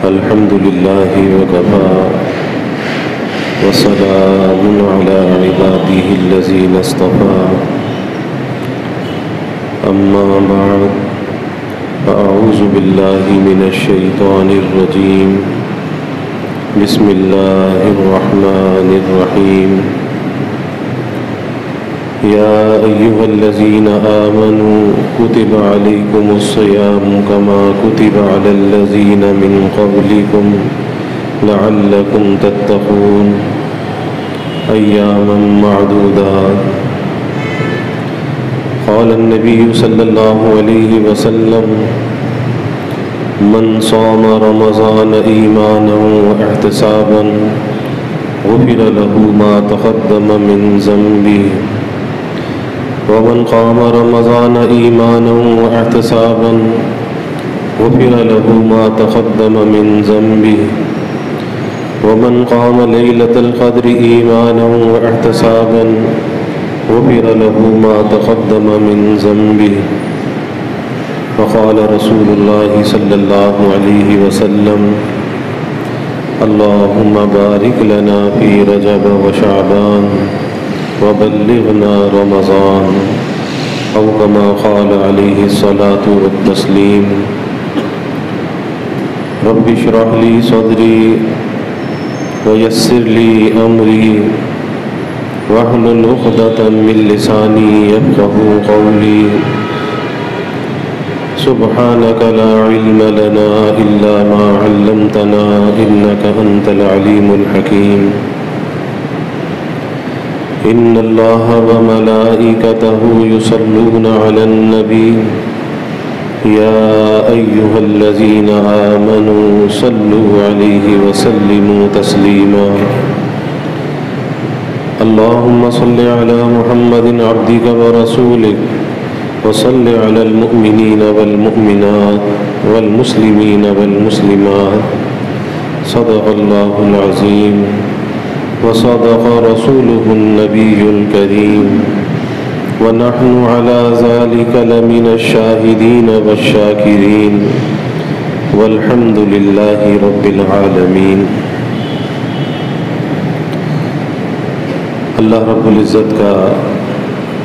الحمد لله وكفى وسلام على عباده الذين اصطفى أما بعد فأعوذ بالله من الشيطان الرجيم بسم الله الرحمن الرحيم يا أيها الذين آمنوا كتب عليكم الصيام كما كتب على الذين من قبلكم لعلكم تتقون أياما معدودات قال النبي صلى الله عليه وسلم من صام رمضان إيمانا واحتسابا غفر له ما تقدم من ذنبه ومن قام رمضان إيمانا واحتسابا غفر له ما تقدم من ذنبه ومن قام ليلة القدر إيمانا واحتسابا غفر له ما تقدم من ذنبه وقال رسول الله صلى الله عليه وسلم اللهم بارك لنا في رجب وشعبان وبلغنا رمضان أو كما قال عليه الصلاة والتسليم رب اشرح لي صدري ويسر لي أمري واحلل عقدة من لساني يفقهوا قولي سبحانك لا علم لنا إلا ما علمتنا إنك أنت العليم الحكيم إن الله وملائكته يصلون على النبي يا أيها الذين آمنوا صلوا عليه وسلموا تسليما اللهم صل على محمد عبدك ورسولك وصل على المؤمنين والمؤمنات والمسلمين والمسلمات صدق الله العظيم وصدق رسوله النبي الكريم ونحن على ذلك لمن الشاهدين والشاكرين والحمد لله رب العالمين. اللہ رب العزت کا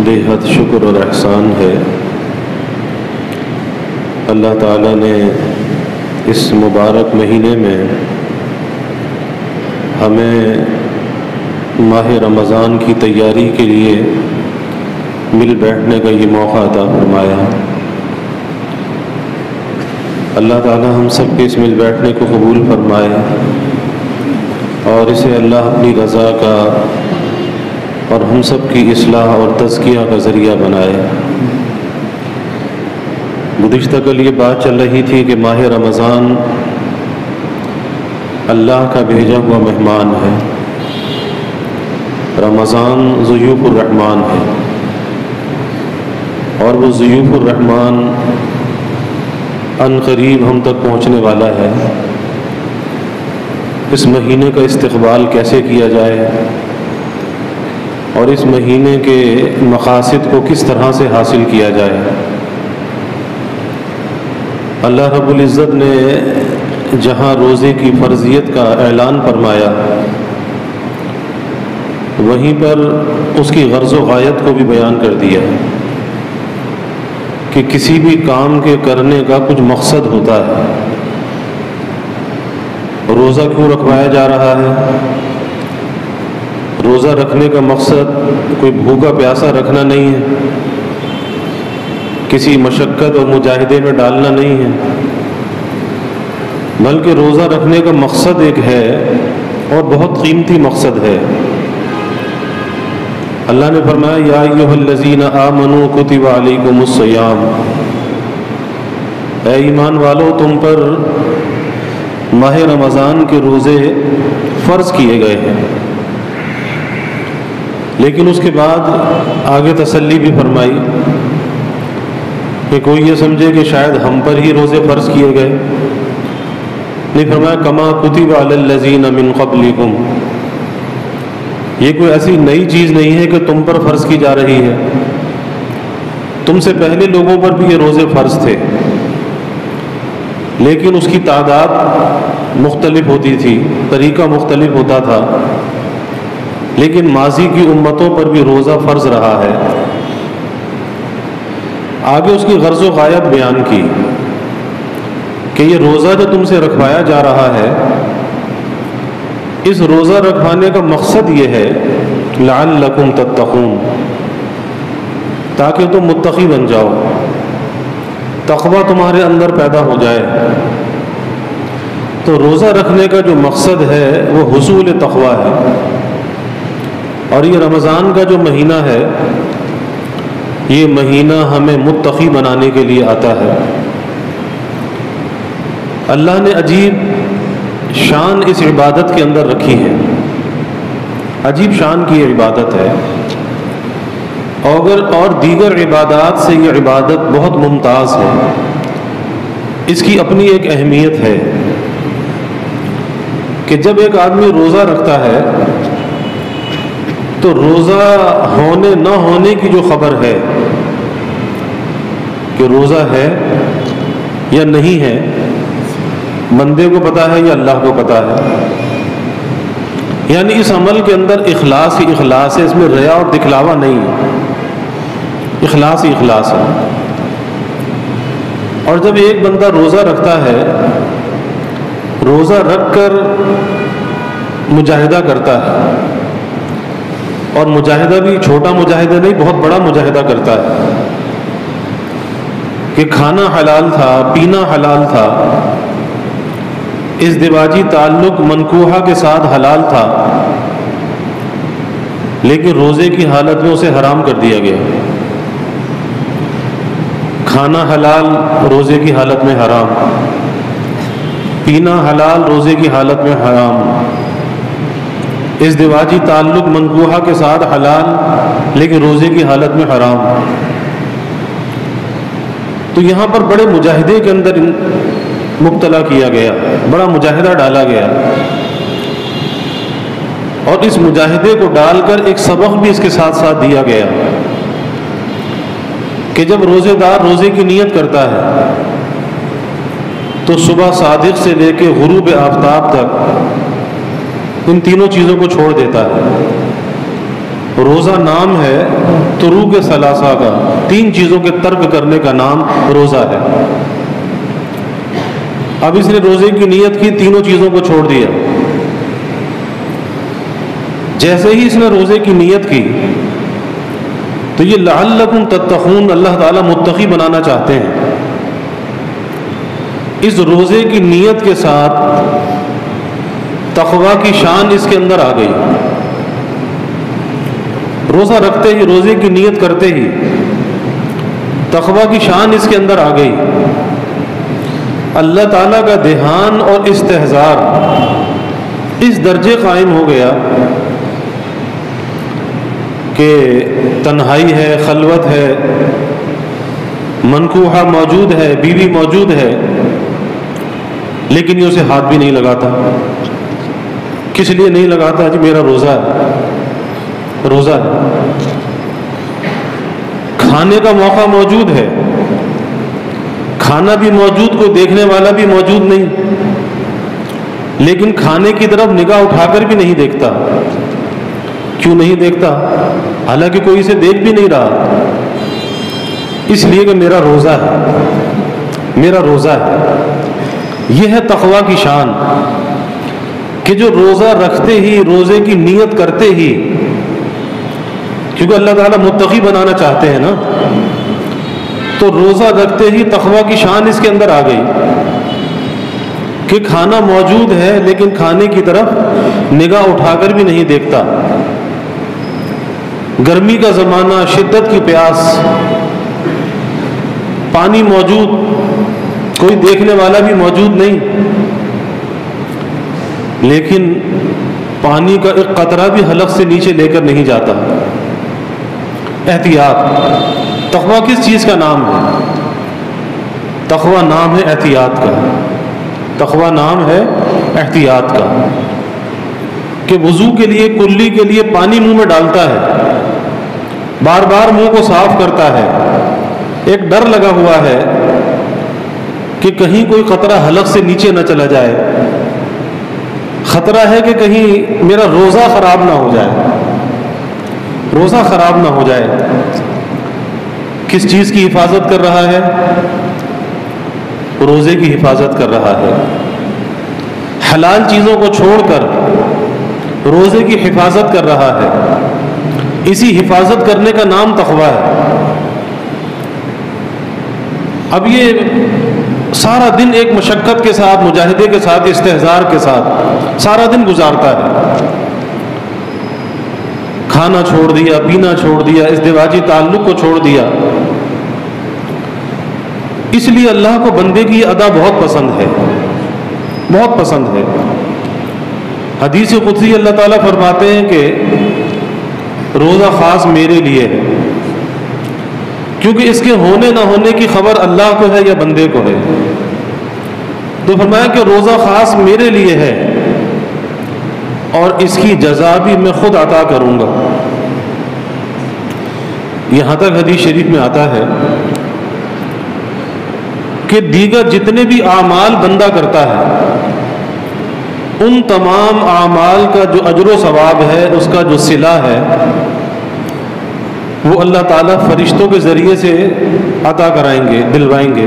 بے حد شکر اور احسان ہے. اللہ تعالیٰ نے اس مبارک مہینے میں ہمیں ماہ رمضان کی تیاری کے لیے مل بیٹھنے کا یہ موقع عطا فرمایا. اللہ تعالیٰ ہم سب کے اس مل بیٹھنے کو قبول فرمائے اور اسے اللہ اپنی رضا کا اور ہم سب کی اصلاح اور تزکیہ کا ذریعہ بنائے. گزشتہ کل یہ بات چل رہی تھی کہ ماہ رمضان اللہ کا بھیجا ہوا مہمان ہے. رمضان ضیوف الرحمن ہے اور وہ ضیوف الرحمن ان قریب ہم تک پہنچنے والا ہے. اس مہینے کا استقبال کیسے کیا جائے اور اس مہینے کے مقاصد کو کس طرح سے حاصل کیا جائے. اللہ رب العزت نے جہاں روزے کی فرضیت کا اعلان فرمایا وہیں پر اس کی غرض و غایت کو بھی بیان کر دیا کہ کسی بھی کام کے کرنے کا کچھ مقصد ہوتا ہے. روزہ کیوں رکھوایا جا رہا ہے؟ روزہ رکھنے کا مقصد کوئی بھوکا پیاسا رکھنا نہیں ہے، کسی مشقت اور مجاہدے میں ڈالنا نہیں ہے، بلکہ روزہ رکھنے کا مقصد ایک ہے اور بہت قیمتی مقصد ہے. اللہ نے فرمایا یا ایھا الذین آمنوا کتب علیکم الصیام، اے ایمان والو تم پر ماہ رمضان کے روزے فرض کیے گئے ہیں. لیکن اس کے بعد آگے تسلی بھی فرمائی کہ کوئی یہ سمجھے کہ شاید ہم پر ہی روزے فرض کیے گئے. نہیں، فرمایا کما کتب علی الذین من قبلکم، یہ کوئی ایسی نئی چیز نہیں ہے کہ تم پر فرض کی جا رہی ہے، تم سے پہلے لوگوں پر بھی یہ روزے فرض تھے، لیکن اس کی تعداد مختلف ہوتی تھی، طریقہ مختلف ہوتا تھا، لیکن ماضی کی امتوں پر بھی روزہ فرض رہا ہے۔ آگے اس کی غرض و غایت بیان کی کہ یہ روزہ جو تم سے رکھوایا جا رہا ہے، اس روزہ رکھوانے کا مقصد یہ ہے لعلکم تتقون، تاکہ تم متقی بن جاؤ، تقوی تمہارے اندر پیدا ہو جائے۔ تو روزہ رکھنے کا جو مقصد ہے وہ حصول تقوی ہے، اور یہ رمضان کا جو مہینہ ہے، یہ مہینہ ہمیں متقی بنانے کے لیے آتا ہے۔ اللہ نے عجیب شان اس عبادت کے اندر رکھی ہے، عجیب شان کی یہ عبادت ہے، اور دیگر عبادات سے یہ عبادت بہت ممتاز ہے، اس کی اپنی ایک اہمیت ہے کہ جب ایک آدمی روزہ رکھتا ہے تو روزہ ہونے نہ ہونے کی جو خبر ہے کہ روزہ ہے یا نہیں ہے، بندے کو پتا ہے یا اللہ کو پتا ہے۔ یعنی اس عمل کے اندر اخلاص ہی اخلاص ہے، اس میں ریا اور دکھلاوا نہیں ہے، اخلاص ہی اخلاص ہے۔ اور جب ایک بندہ روزہ رکھتا ہے، روزہ رکھ کر مجاہدہ کرتا ہے، اور مجاہدہ بھی چھوٹا مجاہدہ نہیں، بہت بڑا مجاہدہ کرتا ہے کہ کھانا حلال تھا، پینا حلال تھا، ازدواجی تعلق منکوحہ کے ساتھ حلال تھا، لیکن روزے کی حالت میں اسے حرام کر دیا گیا۔ کھانا حلال، روزے کی حالت میں حرام، پینا حلال، روزے کی حالت میں حرام، ازدواجی تعلق منکوحہ کے ساتھ حلال لیکن روزے کی حالت میں حرام۔ تو یہاں پر بڑے مجاہدے کے اندر مبتلا کیا گیا، بڑا مجاہدہ ڈالا گیا، اور اس مجاہدے کو ڈال کر ایک سبق بھی اس کے ساتھ ساتھ دیا گیا کہ جب روزے دار روزے کی نیت کرتا ہے تو صبح صادق سے لے کے غروب آفتاب تک ان تینوں چیزوں کو چھوڑ دیتا ہے۔ روزہ نام ہے طروق ثلاثہ کا، تین چیزوں کے ترک کرنے کا نام روزہ ہے۔ اب اس نے روزے کی نیت کی، تینوں چیزوں کو چھوڑ دیا۔ جیسے ہی اس نے روزے کی نیت کی تو یہ لعلکم تتقون، اللہ تعالیٰ متقی بنانا چاہتے ہیں۔ اس روزے کی نیت کے ساتھ تقوی کی شان اس کے اندر آ گئی۔ روزہ رکھتے ہی، روزے کی نیت کرتے ہی تقوی کی شان اس کے اندر آ گئی۔ اللہ تعالیٰ کا دھیان اور استحضار اس درجے قائم ہو گیا کہ تنہائی ہے، خلوت ہے، منکوحہ موجود ہے، بیوی موجود ہے، لیکن یہ اسے ہاتھ بھی نہیں لگاتا۔ کس لیے نہیں لگاتا؟ جی میرا روزہ ہے، روزہ ہے۔ کھانے کا موقع موجود ہے، کھانا بھی موجود، کوئی دیکھنے والا بھی موجود نہیں، لیکن کھانے کی طرف نگاہ اٹھا کر بھی نہیں دیکھتا۔ کیوں نہیں دیکھتا؟ حالانکہ کوئی اسے دیکھ بھی نہیں رہا، اس لیے کہ میرا روزہ ہے، میرا روزہ ہے۔ یہ ہے تقوی کی شان کہ جو روزہ رکھتے ہی، روزے کی نیت کرتے ہی، کیونکہ اللہ تعالیٰ متقی بنانا چاہتے ہیں نا، تو روزہ رکھتے ہی تقوی کی شان اس کے اندر آ گئی کہ کھانا موجود ہے لیکن کھانے کی طرف نگاہ اٹھا کر بھی نہیں دیکھتا۔ گرمی کا زمانہ، شدت کی پیاس، پانی موجود، کوئی دیکھنے والا بھی موجود نہیں، لیکن پانی کا ایک قطرہ بھی حلق سے نیچے لے کر نہیں جاتا۔ احتیاط۔ تقوی کس چیز کا نام ہے؟ تقوی نام ہے احتیاط کا، تقوی نام ہے احتیاط کا، کہ وضو کے لیے، کلی کے لیے پانی منہ میں ڈالتا ہے، بار بار منہ کو صاف کرتا ہے، ایک ڈر لگا ہوا ہے کہ کہیں کوئی قطرہ حلق سے نیچے نہ چلا جائے، خطرہ ہے کہ کہیں میرا روزہ خراب نہ ہو جائے، روزہ خراب نہ ہو جائے۔ کس چیز کی حفاظت کر رہا ہے؟ روزے کی حفاظت کر رہا ہے۔ حلال چیزوں کو چھوڑ کر روزے کی حفاظت کر رہا ہے۔ اسی حفاظت کرنے کا نام تقویٰ ہے۔ اب یہ سارا دن ایک مشقت کے ساتھ، مجاہدے کے ساتھ، استحضار کے ساتھ سارا دن گزارتا ہے، کھانا چھوڑ دیا، پینا چھوڑ دیا، ازدواجی تعلق کو چھوڑ دیا۔ اس لیے اللہ کو بندے کی یہ ادا بہت پسند ہے، بہت پسند ہے۔ حدیث قدسی اللہ تعالیٰ فرماتے ہیں کہ روزہ خاص میرے لیے ہے، کیونکہ اس کے ہونے نہ ہونے کی خبر اللہ کو ہے یا بندے کو ہے۔ تو فرمایا کہ روزہ خاص میرے لیے ہے اور اس کی جزا بھی میں خود عطا کروں گا۔ یہاں تک حدیث شریف میں آتا ہے کہ دیگر جتنے بھی اعمال بندہ کرتا ہے، ان تمام اعمال کا جو اجر و ثواب ہے، اس کا جو صلہ ہے، وہ اللہ تعالیٰ فرشتوں کے ذریعے سے عطا کرائیں گے، دلوائیں گے۔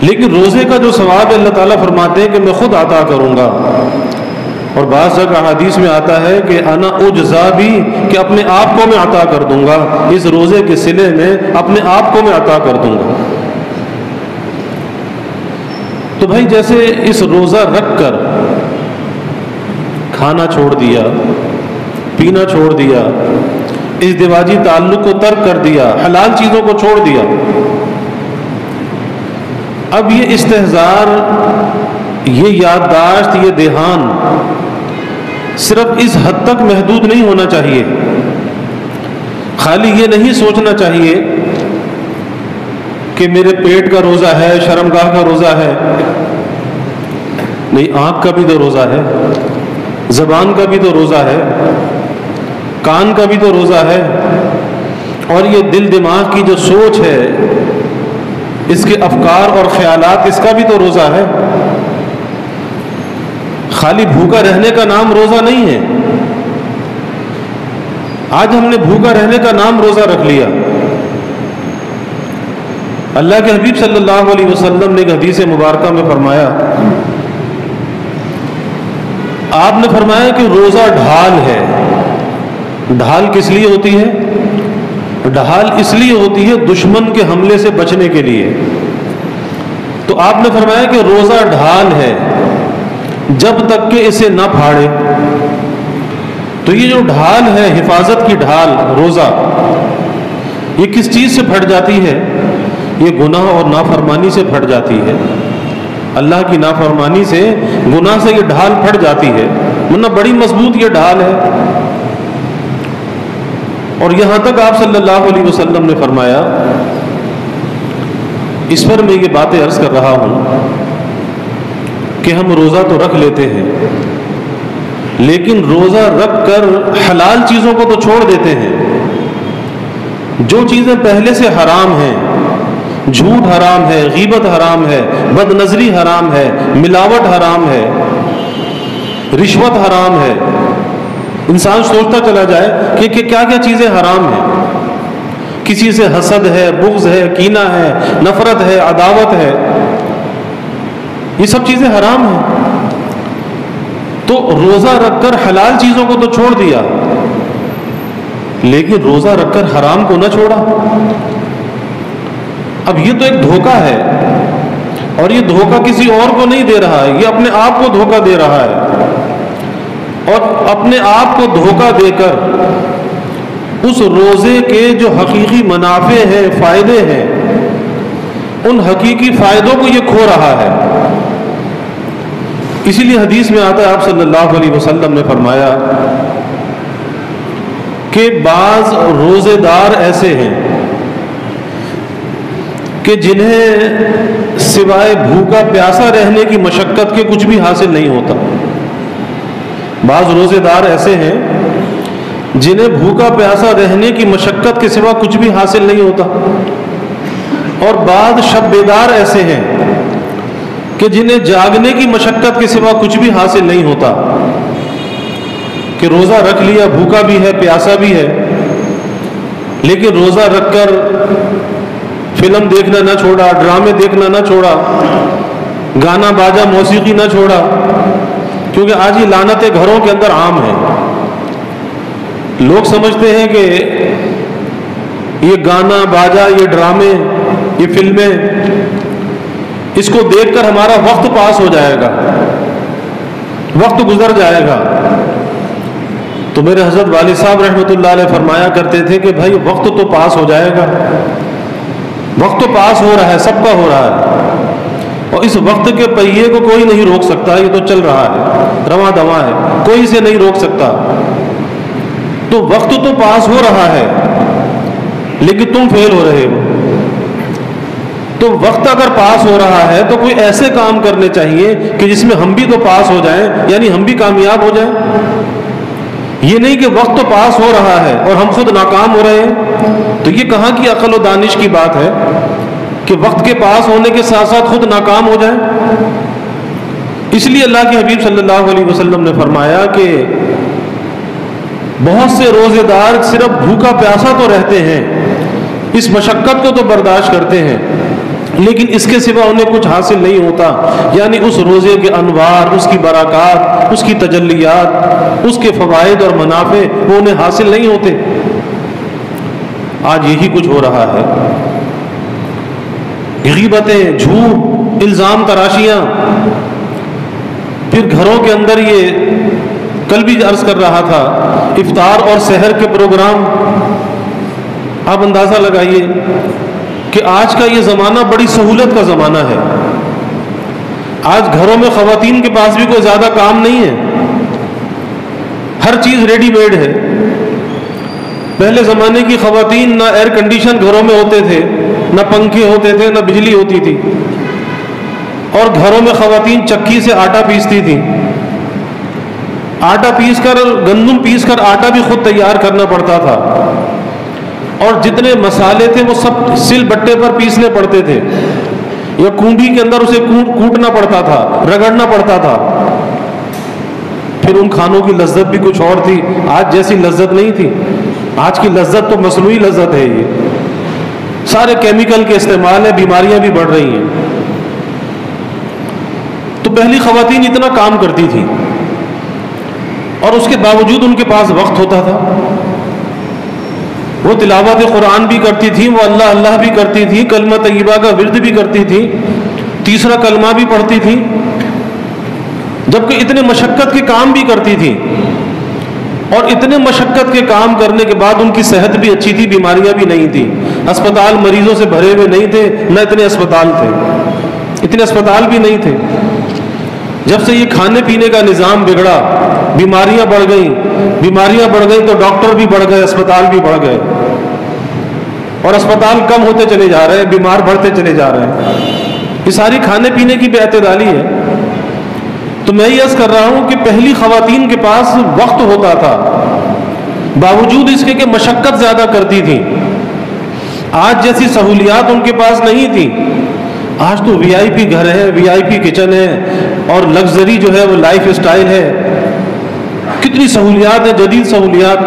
لیکن روزے کا جو ثواب ہے اللہ تعالیٰ فرماتے ہیں کہ میں خود عطا کروں گا۔ اور بعض جگہ حدیث میں آتا ہے کہ انا اجزا بھی، کہ اپنے آپ کو میں عطا کر دوں گا، اس روزے کے صلے میں اپنے آپ کو میں عطا کر دوں گا۔ تو بھائی جیسے اس روزہ رکھ کر کھانا چھوڑ دیا، پینا چھوڑ دیا، ازدواجی تعلق کو ترک کر دیا، حلال چیزوں کو چھوڑ دیا، اب یہ استحضار، یہ یادداشت، یہ دھیان صرف اس حد تک محدود نہیں ہونا چاہیے۔ خالی یہ نہیں سوچنا چاہیے کہ میرے پیٹ کا روزہ ہے، شرمگاہ کا روزہ ہے، نہیں، آنکھ کا بھی تو روزہ ہے، زبان کا بھی تو روزہ ہے، کان کا بھی تو روزہ ہے، اور یہ دل دماغ کی جو سوچ ہے، اس کے افکار اور خیالات، اس کا بھی تو روزہ ہے۔ خالی بھوکا رہنے کا نام روزہ نہیں ہے۔ آج ہم نے بھوکا رہنے کا نام روزہ رکھ لیا۔ اللہ کے حبیب صلی اللہ علیہ وسلم نے ایک حدیث مبارکہ میں فرمایا، آپ نے فرمایا کہ روزہ ڈھال ہے۔ ڈھال کس لیے ہوتی ہے؟ ڈھال اس لیے ہوتی ہے دشمن کے حملے سے بچنے کے لیے۔ تو آپ نے فرمایا کہ روزہ ڈھال ہے جب تک کہ اسے نہ پھاڑے۔ تو یہ جو ڈھال ہے، حفاظت کی ڈھال روزہ، یہ کس چیز سے پھٹ جاتی ہے؟ یہ گناہ اور نافرمانی سے پھٹ جاتی ہے۔ اللہ کی نافرمانی سے، گناہ سے یہ ڈھال پھٹ جاتی ہے، ورنہ بڑی مضبوط یہ ڈھال ہے۔ اور یہاں تک آپ صلی اللہ علیہ وسلم نے فرمایا، اس پر میں یہ باتیں عرض کر رہا ہوں کہ ہم روزہ تو رکھ لیتے ہیں، لیکن روزہ رکھ کر حلال چیزوں کو تو چھوڑ دیتے ہیں۔ جو چیزیں پہلے سے حرام ہیں، جھوٹ حرام ہے، غیبت حرام ہے، بد نظری حرام ہے، ملاوٹ حرام ہے، رشوت حرام ہے۔ انسان سوچتا چلا جائے کہ کیا کیا چیزیں حرام ہیں۔ کسی سے حسد ہے، بغض ہے، کینہ ہے، نفرت ہے، عداوت ہے، یہ سب چیزیں حرام ہیں۔ تو روزہ رکھ کر حلال چیزوں کو تو چھوڑ دیا، لیکن روزہ رکھ کر حرام کو نہ چھوڑا۔ اب یہ تو ایک دھوکہ ہے، اور یہ دھوکہ کسی اور کو نہیں دے رہا ہے، یہ اپنے آپ کو دھوکہ دے رہا ہے، اور اپنے آپ کو دھوکہ دے کر اس روزے کے جو حقیقی منافع ہیں، فائدے ہیں، ان حقیقی فائدوں کو یہ کھو رہا ہے۔ اسی لیے حدیث میں آتا ہے، آپ صلی اللہ علیہ وسلم نے فرمایا کہ بعض روزے دار ایسے ہیں کہ جنہیں سوائے بھوکا پیاسا رہنے کی مشقت کے کچھ بھی حاصل نہیں ہوتا۔ بعض روزے دار ایسے ہیں جنہیں بھوکا پیاسا رہنے کی مشقت کے سوا کچھ بھی حاصل نہیں ہوتا، اور بعض شب بیدار ایسے ہیں کہ جنہیں جاگنے کی مشقت کے سوا کچھ بھی حاصل نہیں ہوتا، کہ روزہ رکھ لیا، بھوکا بھی ہے پیاسا بھی ہے، لیکن روزہ رکھ کر فلم دیکھنا نہ چھوڑا، ڈرامے دیکھنا نہ چھوڑا، گانا باجا موسیقی نہ چھوڑا، کیونکہ آج یہ لعنتیں گھروں کے اندر عام ہیں۔ لوگ سمجھتے ہیں کہ یہ گانا باجا، یہ ڈرامے، یہ فلمیں، اس کو دیکھ کر ہمارا وقت پاس ہو جائے گا، وقت گزر جائے گا۔ تو میرے حضرت والد صاحب رحمۃ اللہ علیہ فرمایا کرتے تھے کہ بھائی وقت تو پاس ہو جائے گا، وقت تو پاس ہو رہا ہے، سب کا ہو رہا ہے، اور اس وقت کے پہیے کو کوئی نہیں روک سکتا، یہ تو چل رہا ہے، رواں دواں ہے، کوئی اسے نہیں روک سکتا۔ تو وقت تو پاس ہو رہا ہے لیکن تم فیل ہو رہے ہو۔ تو وقت اگر پاس ہو رہا ہے تو کوئی ایسے کام کرنے چاہیے کہ جس میں ہم بھی تو پاس ہو جائیں، یعنی ہم بھی کامیاب ہو جائیں۔ یہ نہیں کہ وقت تو پاس ہو رہا ہے اور ہم خود ناکام ہو رہے ہیں، تو یہ کہاں کی عقل و دانش کی بات ہے کہ وقت کے پاس ہونے کے ساتھ ساتھ خود ناکام ہو جائیں۔ اس لیے اللہ کے حبیب صلی اللہ علیہ وسلم نے فرمایا کہ بہت سے روزے دار صرف بھوکا پیاسا تو رہتے ہیں، اس مشقت کو تو برداشت کرتے ہیں، لیکن اس کے سوا انہیں کچھ حاصل نہیں ہوتا، یعنی اس روزے کے انوار، اس کی برکات، اس کی تجلیات، اس کے فوائد اور منافع وہ انہیں حاصل نہیں ہوتے۔ آج یہی کچھ ہو رہا ہے، غیبتیں، جھوٹ، الزام تراشیاں، پھر گھروں کے اندر یہ کل بھی عرض کر رہا تھا افطار اور سحر کے پروگرام۔ آپ اندازہ لگائیے کہ آج کا یہ زمانہ بڑی سہولت کا زمانہ ہے۔ آج گھروں میں خواتین کے پاس بھی کوئی زیادہ کام نہیں ہے، ہر چیز ریڈی میڈ ہے۔ پہلے زمانے کی خواتین نہ ایئر کنڈیشن گھروں میں ہوتے تھے، نہ پنکھے ہوتے تھے، نہ بجلی ہوتی تھی، اور گھروں میں خواتین چکی سے آٹا پیستی تھیں۔ آٹا پیس کر، گندم پیس کر آٹا بھی خود تیار کرنا پڑتا تھا، اور جتنے مسالے تھے وہ سب سل بٹے پر پیسنے پڑتے تھے، یا کنڈی کے اندر اسے کوٹنا پڑتا تھا، رگڑنا پڑتا تھا۔ پھر ان کھانوں کی لذت بھی کچھ اور تھی، آج جیسی لذت نہیں تھی۔ آج کی لذت تو مصنوعی لذت ہے، یہ سارے کیمیکل کے استعمال ہے، بیماریاں بھی بڑھ رہی ہیں۔ تو پہلی خواتین اتنا کام کرتی تھی اور اس کے باوجود ان کے پاس وقت ہوتا تھا، وہ تلاوت قرآن بھی کرتی تھی، وہ اللہ اللہ بھی کرتی تھی، کلمہ طیبہ کا ورد بھی کرتی تھی، تیسرا کلمہ بھی پڑھتی تھی، جبکہ اتنے مشقت کے کام بھی کرتی تھی، اور اتنے مشقت کے کام کرنے کے بعد ان کی صحت بھی اچھی تھی، بیماریاں بھی نہیں تھی، اسپتال مریضوں سے بھرے ہوئے نہیں تھے، نہ اتنے اسپتال تھے، اتنے اسپتال بھی نہیں تھے۔ جب سے یہ کھانے پینے کا نظام بگڑا، بیماریاں بڑھ گئیں تو ڈاکٹر بھی بڑھ گئے، اسپتال بھی بڑھ گئے، اور اسپتال کم ہوتے چلے جا رہے ہیں، بیمار بڑھتے چلے جا رہے ہیں۔ یہ ساری کھانے پینے کی بے اعتدالی ہے۔ تو میں یہ عرض کر رہا ہوں کہ پہلی خواتین کے پاس وقت ہوتا تھا، باوجود اس کے کہ مشقت زیادہ کرتی تھی۔ آج جیسی سہولیات ان کے پاس نہیں تھی۔ آج تو وی آئی پی گھر ہے، وی آئی پی کچن ہے، اور لگژری جو ہے وہ لائف اسٹائل ہے، کتنی سہولیات ہیں، جدید سہولیات،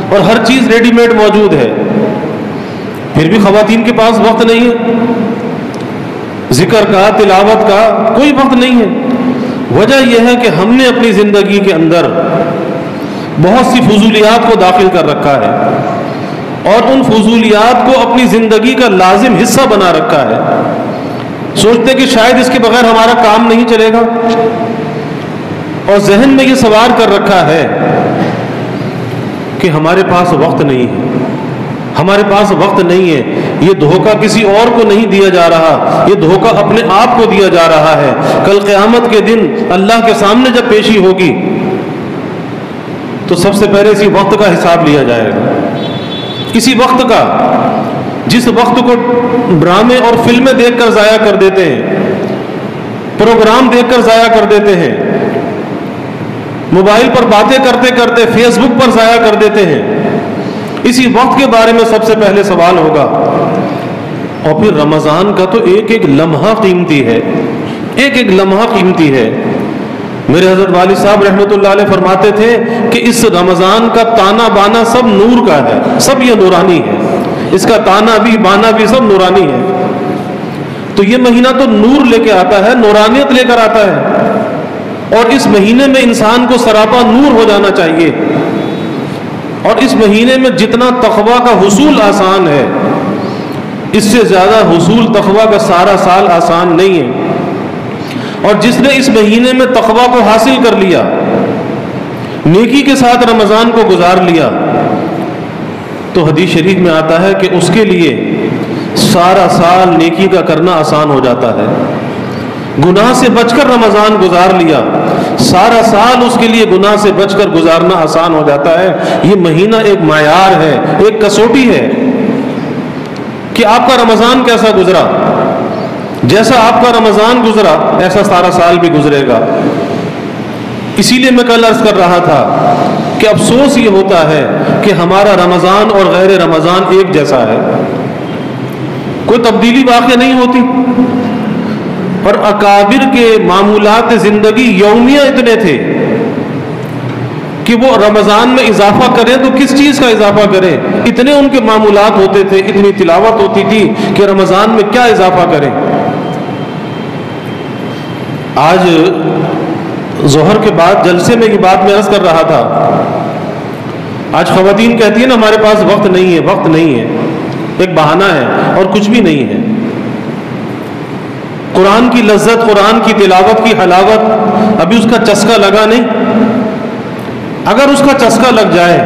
اور ہر چیز ریڈی میڈ موجود ہے، پھر بھی خواتین کے پاس وقت نہیں ہے، ذکر کا، تلاوت کا کوئی وقت نہیں ہے۔ وجہ یہ ہے کہ ہم نے اپنی زندگی کے اندر بہت سی فضولیات کو داخل کر رکھا ہے، اور ان فضولیات کو اپنی زندگی کا لازم حصہ بنا رکھا ہے۔ سوچتے کہ شاید اس کے بغیر ہمارا کام نہیں چلے گا، اور ذہن میں یہ سوار کر رکھا ہے کہ ہمارے پاس وقت نہیں ہے، ہمارے پاس وقت نہیں ہے۔ یہ دھوکہ کسی اور کو نہیں دیا جا رہا، یہ دھوکہ اپنے آپ کو دیا جا رہا ہے۔ کل قیامت کے دن اللہ کے سامنے جب پیشی ہوگی تو سب سے پہلے اسی وقت کا حساب لیا جائے گا، اسی وقت کا جس وقت کو ڈرامے اور فلمیں دیکھ کر ضائع کر دیتے ہیں، پروگرام دیکھ کر ضائع کر دیتے ہیں، موبائل پر باتیں کرتے کرتے فیس بک پر ضائع کر دیتے ہیں، اسی وقت کے بارے میں سب سے پہلے سوال ہوگا۔ اور پھر رمضان کا تو ایک ایک لمحہ قیمتی ہے، ایک ایک لمحہ قیمتی ہے۔ میرے حضرت والد صاحب رحمۃ اللہ علیہ فرماتے تھے کہ اس رمضان کا تانا بانا سب نور کا ہے، سب یہ نورانی ہے، اس کا تانا بھی بانا بھی سب نورانی ہے۔ تو یہ مہینہ تو نور لے کے آتا ہے، نورانیت لے کر آتا ہے، اور اس مہینے میں انسان کو سراپا نور ہو جانا چاہیے۔ اور اس مہینے میں جتنا تقویٰ کا حصول آسان ہے، اس سے زیادہ حصول تقویٰ کا سارا سال آسان نہیں ہے۔ اور جس نے اس مہینے میں تقویٰ کو حاصل کر لیا، نیکی کے ساتھ رمضان کو گزار لیا، تو حدیث شریف میں آتا ہے کہ اس کے لیے سارا سال نیکی کا کرنا آسان ہو جاتا ہے۔ گناہ سے بچ کر رمضان گزار لیا، سارا سال اس کے لیے گناہ سے بچ کر گزارنا آسان ہو جاتا ہے۔ یہ مہینہ ایک معیار ہے، ایک کسوٹی ہے کہ آپ کا رمضان کیسا گزرا۔ جیسا آپ کا رمضان گزرا ایسا سارا سال بھی گزرے گا۔ اسی لیے میں کل عرض کر رہا تھا کہ افسوس یہ ہوتا ہے کہ ہمارا رمضان اور غیر رمضان ایک جیسا ہے، کوئی تبدیلی واقع نہیں ہوتی۔ اور اکابر کے معمولات زندگی یومیہ اتنے تھے کہ وہ رمضان میں اضافہ کریں تو کس چیز کا اضافہ کریں، اتنے ان کے معمولات ہوتے تھے، اتنی تلاوت ہوتی تھی کہ رمضان میں کیا اضافہ کریں۔ آج ظہر کے بعد جلسے میں یہ بات میں عرض کر رہا تھا، آج خواتین کہتی ہیں نا ہمارے پاس وقت نہیں ہے، وقت نہیں ہے، ایک بہانہ ہے اور کچھ بھی نہیں ہے۔ قرآن کی لذت، قرآن کی تلاوت کی حلاوت ابھی اس کا چسکا لگا نہیں۔ اگر اس کا چسکا لگ جائے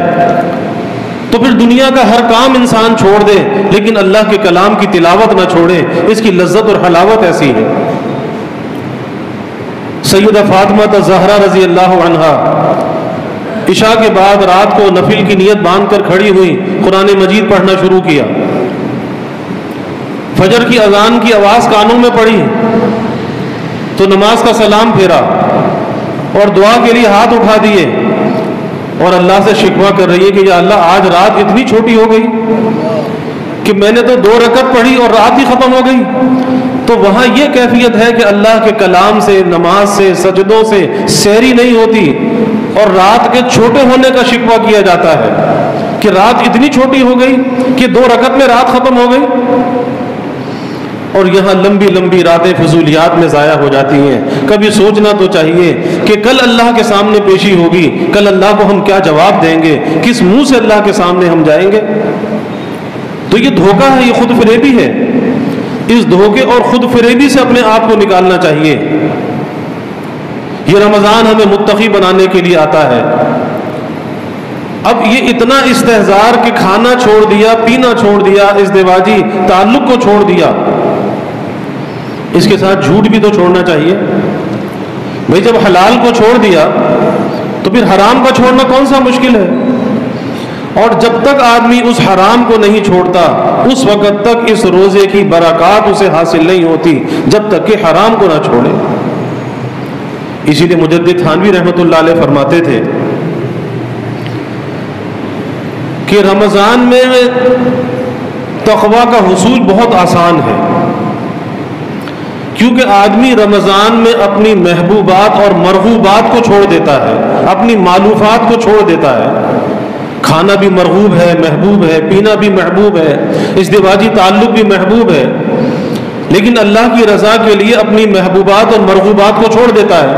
تو پھر دنیا کا ہر کام انسان چھوڑ دے، لیکن اللہ کے کلام کی تلاوت نہ چھوڑے، اس کی لذت اور حلاوت ایسی ہے۔ سیدہ فاطمہ الزہرا رضی اللہ عنہا عشاء کے بعد رات کو نفل کی نیت باندھ کر کھڑی ہوئی، قرآن مجید پڑھنا شروع کیا، فجر کی اذان کی آواز کانوں میں پڑی تو نماز کا سلام پھیرا اور دعا کے لیے ہاتھ اٹھا دیے اور اللہ سے شکوہ کر رہی ہے کہ یا اللہ آج رات اتنی چھوٹی ہو گئی کہ میں نے تو 2 رکعت پڑھی اور رات ہی ختم ہو گئی۔ تو وہاں یہ کیفیت ہے کہ اللہ کے کلام سے، نماز سے، سجدوں سے سحری نہیں ہوتی، اور رات کے چھوٹے ہونے کا شکوہ کیا جاتا ہے کہ رات اتنی چھوٹی ہو گئی کہ 2 رکعت میں رات ختم ہو گئی۔ اور یہاں لمبی لمبی راتیں فضولیات میں ضائع ہو جاتی ہیں۔ کبھی سوچنا تو چاہیے کہ کل اللہ کے سامنے پیشی ہوگی، کل اللہ کو ہم کیا جواب دیں گے، کس منہ سے اللہ کے سامنے ہم جائیں گے۔ تو یہ دھوکہ ہے، یہ خود فریبی ہے۔ اس دھوکے اور خود فریبی سے اپنے آپ کو نکالنا چاہیے۔ یہ رمضان ہمیں متقی بنانے کے لیے آتا ہے۔ اب یہ اتنا استحزار کہ کھانا چھوڑ دیا، پینا چھوڑ دیا، ازدواجی تعلق کو چھوڑ دیا، اس کے ساتھ جھوٹ بھی تو چھوڑنا چاہیے بھئی۔ جب حلال کو چھوڑ دیا تو پھر حرام کا چھوڑنا کون سا مشکل ہے؟ اور جب تک آدمی اس حرام کو نہیں چھوڑتا اس وقت تک اس روزے کی برکات اسے حاصل نہیں ہوتی، جب تک کہ حرام کو نہ چھوڑے۔ اسی لیے مجدد تھانوی رحمۃ اللہ علیہ فرماتے تھے کہ رمضان میں تقویٰ کا حصول بہت آسان ہے، کیونکہ آدمی رمضان میں اپنی محبوبات اور مرغوبات کو چھوڑ دیتا ہے، اپنی مالوفات کو چھوڑ دیتا ہے۔ کھانا بھی مرغوب ہے، محبوب ہے، پینا بھی محبوب ہے، ازدواجی تعلق بھی محبوب ہے، لیکن اللہ کی رضا کے لیے اپنی محبوبات اور مرغوبات کو چھوڑ دیتا ہے۔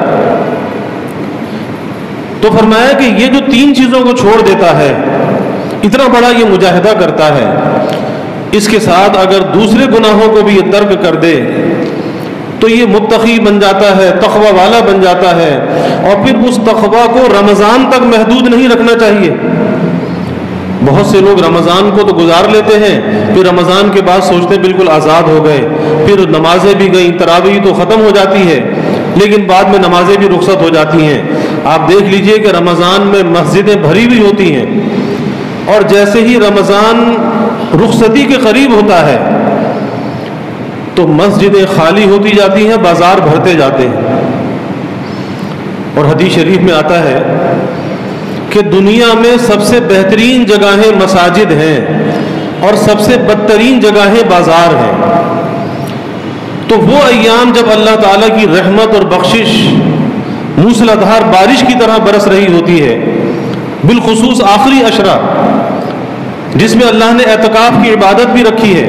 تو فرمایا کہ یہ جو 3 چیزوں کو چھوڑ دیتا ہے، اتنا بڑا یہ مجاہدہ کرتا ہے، اس کے ساتھ اگر دوسرے گناہوں کو بھی یہ ترک کر دے تو یہ متقی بن جاتا ہے، تقوی والا بن جاتا ہے۔ اور پھر اس تقوی کو رمضان تک محدود نہیں رکھنا چاہیے۔ بہت سے لوگ رمضان کو تو گزار لیتے ہیں، پھر رمضان کے بعد سوچتے بالکل آزاد ہو گئے، پھر نمازیں بھی گئیں، تراویح تو ختم ہو جاتی ہے، لیکن بعد میں نمازیں بھی رخصت ہو جاتی ہیں۔ آپ دیکھ لیجئے کہ رمضان میں مسجدیں بھری ہوئی ہوتی ہیں، اور جیسے ہی رمضان رخصتی کے قریب ہوتا ہے تو مسجدیں خالی ہوتی جاتی ہیں، بازار بھرتے جاتے ہیں۔ اور حدیث شریف میں آتا ہے کہ دنیا میں سب سے بہترین جگہیں مساجد ہیں اور سب سے بدترین جگہیں بازار ہیں۔ تو وہ ایام جب اللہ تعالیٰ کی رحمت اور بخشش موسلادھار بارش کی طرح برس رہی ہوتی ہے، بالخصوص آخری عشرہ جس میں اللہ نے اعتکاف کی عبادت بھی رکھی ہے،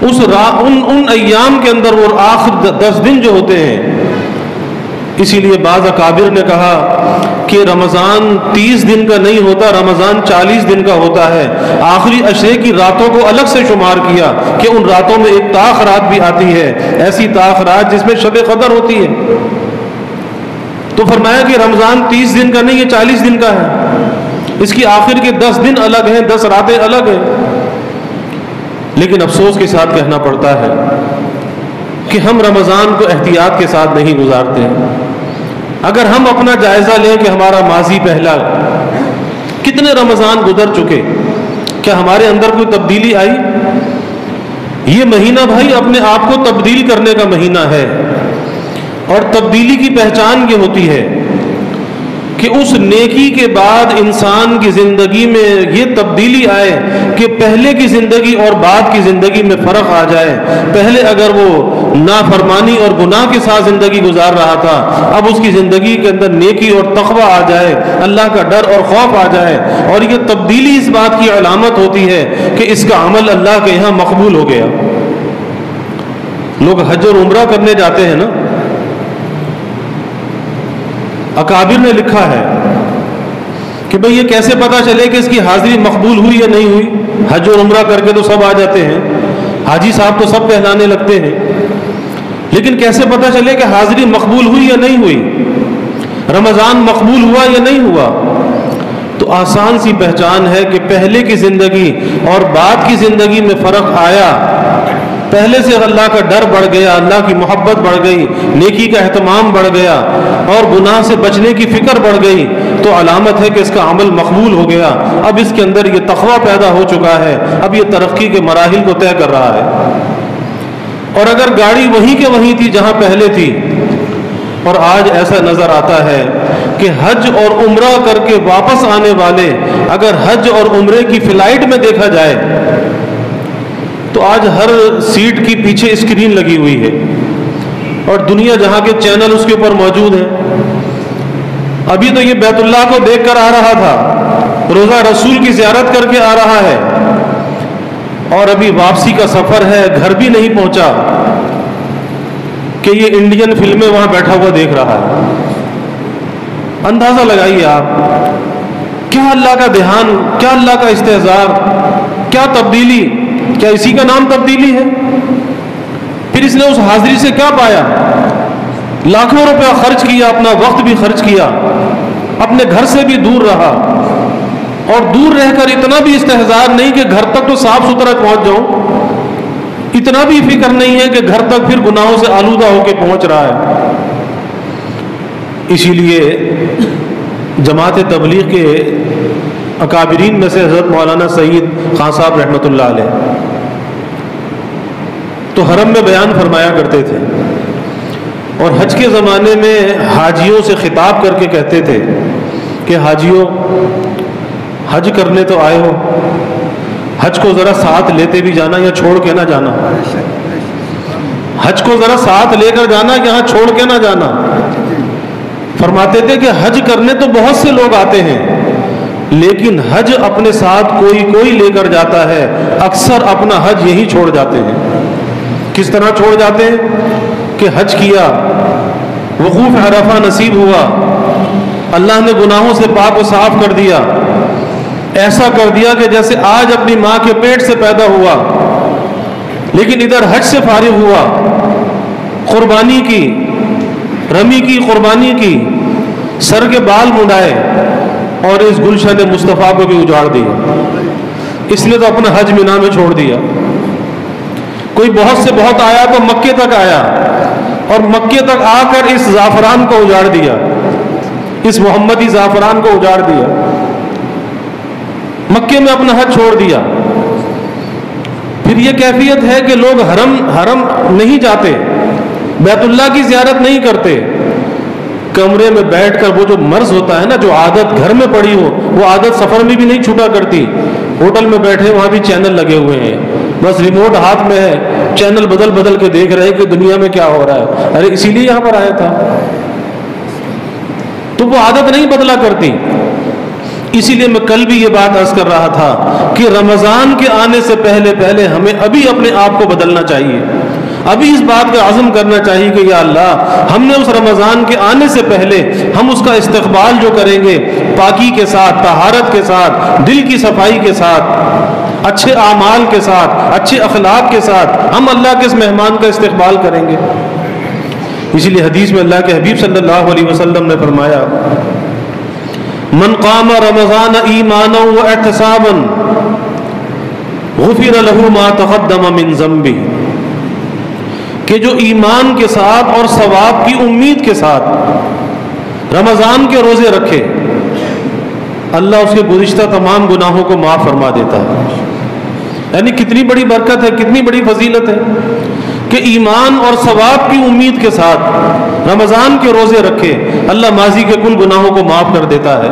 ان ایام کے اندر وہ آخر 10 دن جو ہوتے ہیں، اسی لیے بعض اکابر نے کہا کہ رمضان 30 دن کا نہیں ہوتا، رمضان 40 دن کا ہوتا ہے۔ آخری عشرے کی راتوں کو الگ سے شمار کیا کہ ان راتوں میں ایک طاق رات بھی آتی ہے، ایسی طاق رات جس میں شب قدر ہوتی ہے۔ تو فرمایا کہ رمضان 30 دن کا نہیں، یہ 40 دن کا ہے، اس کی آخر کے 10 دن الگ ہیں، 10 راتیں الگ ہیں۔ لیکن افسوس کے ساتھ کہنا پڑتا ہے کہ ہم رمضان کو احتیاط کے ساتھ نہیں گزارتے ہیں۔ اگر ہم اپنا جائزہ لیں کہ ہمارا ماضی پہلا کتنے رمضان گزر چکے، کیا ہمارے اندر کوئی تبدیلی آئی؟ یہ مہینہ بھائی اپنے آپ کو تبدیل کرنے کا مہینہ ہے، اور تبدیلی کی پہچان یہ ہوتی ہے کہ اس نیکی کے بعد انسان کی زندگی میں یہ تبدیلی آئے کہ پہلے کی زندگی اور بعد کی زندگی میں فرق آ جائے۔ پہلے اگر وہ نافرمانی اور گناہ کے ساتھ زندگی گزار رہا تھا، اب اس کی زندگی کے اندر نیکی اور تقوی آ جائے، اللہ کا ڈر اور خوف آ جائے، اور یہ تبدیلی اس بات کی علامت ہوتی ہے کہ اس کا عمل اللہ کے یہاں مقبول ہو گیا۔ لوگ حج اور عمرہ کرنے جاتے ہیں نا، اکابر نے لکھا ہے کہ بھئی یہ کیسے پتا چلے کہ اس کی حاضری مقبول ہوئی یا نہیں ہوئی؟ حج اور عمرہ کر کے تو سب آ جاتے ہیں، حاجی صاحب تو سب پہلانے لگتے ہیں، لیکن کیسے پتا چلے کہ حاضری مقبول ہوئی یا نہیں ہوئی، رمضان مقبول ہوا یا نہیں ہوا؟ تو آسان سی پہچان ہے کہ پہلے کی زندگی اور بعد کی زندگی میں فرق آیا۔ پہلے سے اللہ کا ڈر بڑھ گیا، اللہ کی محبت بڑھ گئی، نیکی کا اہتمام بڑھ گیا، اور گناہ سے بچنے کی فکر بڑھ گئی، تو علامت ہے کہ اس کا عمل مقبول ہو گیا۔ اب اس کے اندر یہ تقویٰ پیدا ہو چکا ہے، اب یہ ترقی کے مراحل کو طے کر رہا ہے۔ اور اگر گاڑی وہیں کے وہیں تھی جہاں پہلے تھی، اور آج ایسا نظر آتا ہے کہ حج اور عمرہ کر کے واپس آنے والے اگر حج اور عمرے کی فلائٹ میں دیکھا جائے تو آج ہر سیٹ کی پیچھے اسکرین لگی ہوئی ہے، اور دنیا جہاں کے چینل اس کے اوپر موجود ہیں۔ ابھی تو یہ بیت اللہ کو دیکھ کر آ رہا تھا، روزہ رسول کی زیارت کر کے آ رہا ہے، اور ابھی واپسی کا سفر ہے، گھر بھی نہیں پہنچا کہ یہ انڈین فلمیں وہاں بیٹھا ہوا دیکھ رہا ہے۔ اندازہ لگائیے آپ، کیا اللہ کا دھیان، کیا اللہ کا استحضار، کیا تبدیلی، کیا اسی کا نام تبدیلی ہے؟ پھر اس نے اس حاضری سے کیا پایا؟ لاکھوں روپیہ خرچ کیا، اپنا وقت بھی خرچ کیا، اپنے گھر سے بھی دور رہا، اور دور رہ کر اتنا بھی استحضار نہیں کہ گھر تک تو صاف ستھرا پہنچ جاؤں، اتنا بھی فکر نہیں ہے کہ گھر تک پھر گناہوں سے آلودہ ہو کے پہنچ رہا ہے۔ اسی لیے جماعت تبلیغ کے اکابرین میں سے حضرت مولانا سعید خان صاحب رحمۃ اللہ علیہ تو حرم میں بیان فرمایا کرتے تھے، اور حج کے زمانے میں حاجیوں سے خطاب کر کے کہتے تھے کہ حاجیوں، حج کرنے تو آئے ہو، حج کو ذرا ساتھ لیتے بھی جانا یا چھوڑ کے نہ جانا، حج کو ذرا ساتھ لے کر جانا، یہاں چھوڑ کے نہ جانا۔ فرماتے تھے کہ حج کرنے تو بہت سے لوگ آتے ہیں، لیکن حج اپنے ساتھ کوئی لے کر جاتا ہے، اکثر اپنا حج یہی چھوڑ جاتے ہیں۔ کس طرح چھوڑ جاتے ہیں کہ حج کیا، وقوف عرفہ نصیب ہوا، اللہ نے گناہوں سے پاک و صاف کر دیا، ایسا کر دیا کہ جیسے آج اپنی ماں کے پیٹ سے پیدا ہوا، لیکن ادھر حج سے فارغ ہوا، قربانی کی، رمی کی، قربانی کی، سر کے بال منڈائے، اور اس گلشن مصطفیٰ کو بھی اجاڑ دیا۔ اس نے تو اپنا حج مینا میں چھوڑ دیا۔ کوئی بہت سے بہت آیا تو مکے تک آیا، اور مکے تک آ کر اس زعفران کو اجاڑ دیا، اس محمدی زعفران کو اجاڑ دیا، مکے میں اپنا حج چھوڑ دیا۔ پھر یہ کیفیت ہے کہ لوگ حرم نہیں جاتے، بیت اللہ کی زیارت نہیں کرتے، کمرے میں بیٹھ کر وہ جو مرض ہوتا ہے نا، جو عادت گھر میں پڑی ہو، وہ عادت سفر میں بھی نہیں چھوٹا کرتی۔ ہوٹل میں بیٹھے، وہاں بھی چینل لگے ہوئے ہیں، بس ریموٹ ہاتھ میں ہے، چینل بدل بدل کے دیکھ رہے کہ دنیا میں کیا ہو رہا ہے. ارے اسی لیے یہاں پر آیا تھا. تو وہ عادت نہیں بدلا کرتی. اسی لیے میں کل بھی یہ بات عرض کر رہا تھا کہ رمضان کے آنے سے پہلے پہلے ہمیں ابھی اپنے آپ کو بدلنا چاہیے. ابھی اس بات کا عزم کرنا چاہیے کہ یا اللہ ہم نے اس رمضان کے آنے سے پہلے ہم اس کا استقبال جو کریں گے پاکی کے ساتھ، طہارت کے ساتھ، دل کی صفائی کے ساتھ، اچھے اعمال کے ساتھ، اچھے اخلاق کے ساتھ ہم اللہ کے اس مہمان کا استقبال کریں گے. اسی لیے حدیث میں اللہ کے حبیب صلی اللہ علیہ وسلم نے فرمایا من قام رمضان ایمانا واحتسابا غفر له ما تقدم من ذنبه، کہ جو ایمان کے ساتھ اور ثواب کی امید کے ساتھ رمضان کے روزے رکھے اللہ اس کے گزشتہ تمام گناہوں کو معاف فرما دیتا ہے. یعنی کتنی بڑی برکت ہے، کتنی بڑی فضیلت ہے کہ ایمان اور ثواب کی امید کے ساتھ رمضان کے روزے رکھے اللہ ماضی کے کل گناہوں کو معاف کر دیتا ہے.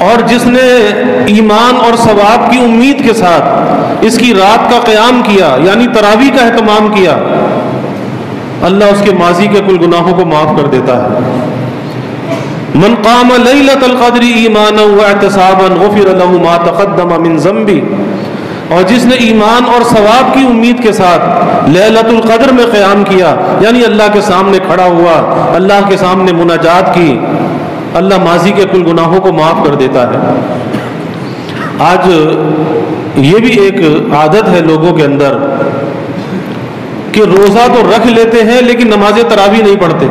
اور جس نے ایمان اور ثواب کی امید کے ساتھ اس کی رات کا قیام کیا یعنی تراویح کا اہتمام کیا اللہ اس کے ماضی کے کل گناہوں کو معاف کر دیتا ہے. من قام لیلۃ القدر ایمانا واحتسابا غفر له ما تقدم من ذنبه، اور جس نے ایمان اور ثواب کی امید کے ساتھ لیلۃ القدر میں قیام کیا یعنی اللہ کے سامنے کھڑا ہوا، اللہ کے سامنے مناجات کی، اللہ ماضی کے کل گناہوں کو معاف کر دیتا ہے. آج یہ بھی ایک عادت ہے لوگوں کے اندر کہ روزہ تو رکھ لیتے ہیں لیکن نماز تراویح نہیں پڑھتے.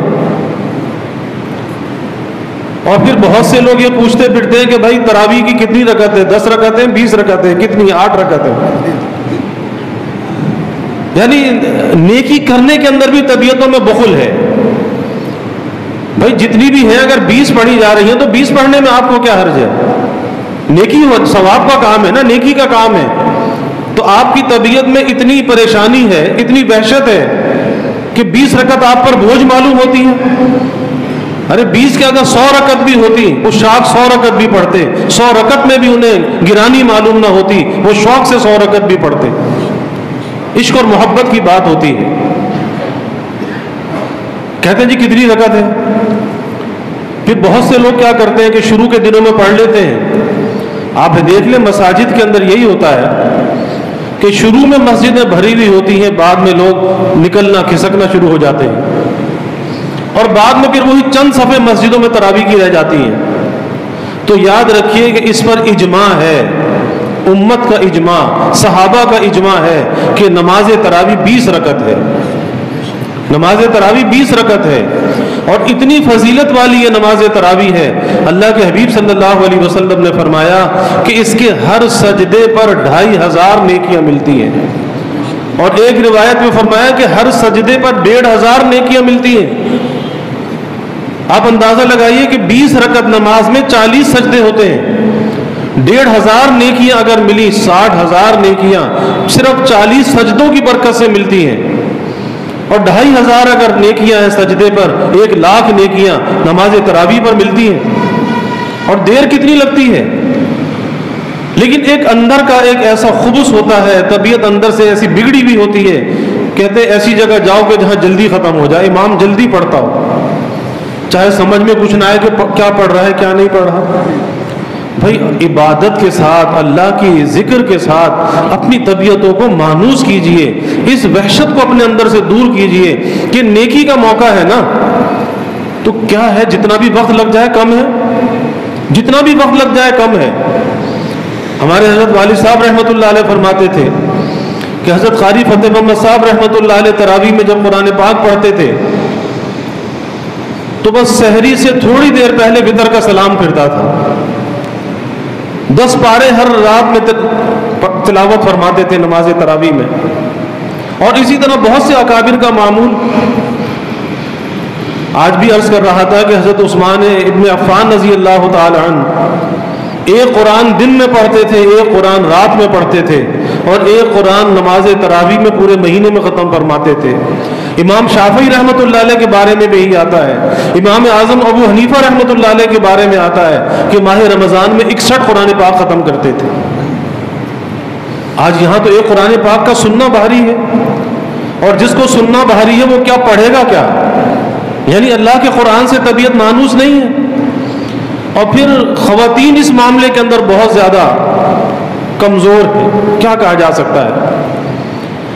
اور پھر بہت سے لوگ یہ پوچھتے پھرتے ہیں کہ بھائی تراویح کی کتنی رکعتیں، 10 رکعتیں، 20 رکعتیں، کتنی، 8 رکعتیں. یعنی نیکی کرنے کے اندر بھی طبیعتوں میں بخل ہے. بھائی جتنی بھی ہیں اگر 20 پڑھی جا رہی ہیں تو 20 پڑھنے میں آپ کو کیا حرج ہے؟ نیکی ثواب کا کام ہے نا، نیکی کا کام ہے. تو آپ کی طبیعت میں اتنی پریشانی ہے، اتنی وحشت ہے کہ 20 رکعت آپ پر بوجھ معلوم ہوتی ہے. ارے 20 کے اگر 100 رکعت بھی ہوتی وہ شوق 100 رکعت بھی پڑھتے، 100 رکعت میں بھی انہیں گرانی معلوم نہ ہوتی وہ شوق سے 100 رکعت بھی پڑھتے. عشق اور محبت کی بات ہوتی ہے. کہتے ہیں جی کتنی رکعت ہے. پھر بہت سے لوگ کیا کرتے ہیں کہ شروع کے دنوں میں پڑھ لیتے ہیں. آپ دیکھ لیں مساجد کے اندر یہی ہوتا ہے کہ شروع میں مسجدیں بھری ہوئی ہوتی ہیں، بعد میں لوگ نکلنا کھسکنا شروع ہو جاتے ہیں، اور بعد میں پھر وہی چند صفحے مسجدوں میں تراویح کی رہ جاتی ہیں. تو یاد رکھیے کہ اس پر اجماع ہے، امت کا اجماع، صحابہ کا اجماع ہے کہ نماز تراویح 20 رکعت ہے. نماز تراویح 20 رکعت ہے اور اتنی فضیلت والی یہ نماز تراویح ہے. اللہ کے حبیب صلی اللہ علیہ وسلم نے فرمایا کہ اس کے ہر سجدے پر 2500 نیکیاں ملتی ہیں، اور ایک روایت میں فرمایا کہ ہر سجدے پر 1500 نیکیاں ملتی ہیں. آپ اندازہ لگائیے کہ 20 رکعت نماز میں 40 سجدے ہوتے ہیں. 1500 نیکیاں اگر ملی، 60,000 نیکیاں صرف 40 سجدوں کی برکت سے ملتی ہیں. اور 2500 اگر نیکیاں ہیں سجدے پر، 1,00,000 نیکیاں نماز تراویح پر ملتی ہیں. اور دیر کتنی لگتی ہے، لیکن ایک اندر کا ایک ایسا خبث ہوتا ہے، طبیعت اندر سے ایسی بگڑی بھی ہوتی ہے. کہتے ہیں ایسی جگہ جاؤ کہ جہاں جلدی ختم ہو جائے، امام جلدی پڑھتا ہو، چاہے سمجھ میں کچھ نہ آئے کہ کیا پڑھ رہا ہے کیا نہیں پڑھ رہا. بھائی عبادت کے ساتھ، اللہ کی ذکر کے ساتھ اپنی طبیعتوں کو مانوس کیجئے، اس وحشت کو اپنے اندر سے دور کیجئے کہ نیکی کا موقع ہے نا. تو کیا ہے، جتنا بھی وقت لگ جائے کم ہے، جتنا بھی وقت لگ جائے کم ہے. ہمارے حضرت والد صاحب رحمۃ اللہ علیہ فرماتے تھے کہ حضرت قاری فتح محمد صاحب رحمۃ اللہ علیہ تراویح میں جب قرآن پاک پڑھتے تھے تو بس سحری سے تھوڑی دیر پہلے وتر کا سلام پھرتا تھا. 10 پارے ہر رات میں تلاوت فرماتے تھے نماز تراویح میں. اور اسی طرح بہت سے اکابر کا معمول. آج بھی عرض کر رہا تھا کہ حضرت عثمان ابن عفان رضی اللہ تعالی عنہ ایک قرآن دن میں پڑھتے تھے، ایک قرآن رات میں پڑھتے تھے، اور ایک قرآن نماز تراویح میں پورے مہینے میں ختم فرماتے تھے. امام شافعی رحمۃ اللہ علیہ کے بارے میں بھی یہی آتا ہے. امام اعظم ابو حنیفہ رحمۃ اللہ علیہ کے بارے میں آتا ہے کہ ماہ رمضان میں 61 قرآن پاک ختم کرتے تھے. آج یہاں تو ایک قرآن پاک کا سننا بھاری ہے، اور جس کو سننا بھاری ہے وہ کیا پڑھے گا کیا؟ یعنی اللہ کے قرآن سے طبیعت مانوس نہیں ہے۔ اور پھر خواتین اس معاملے کے اندر بہت زیادہ کمزور ہے۔ کیا کہا جا سکتا ہے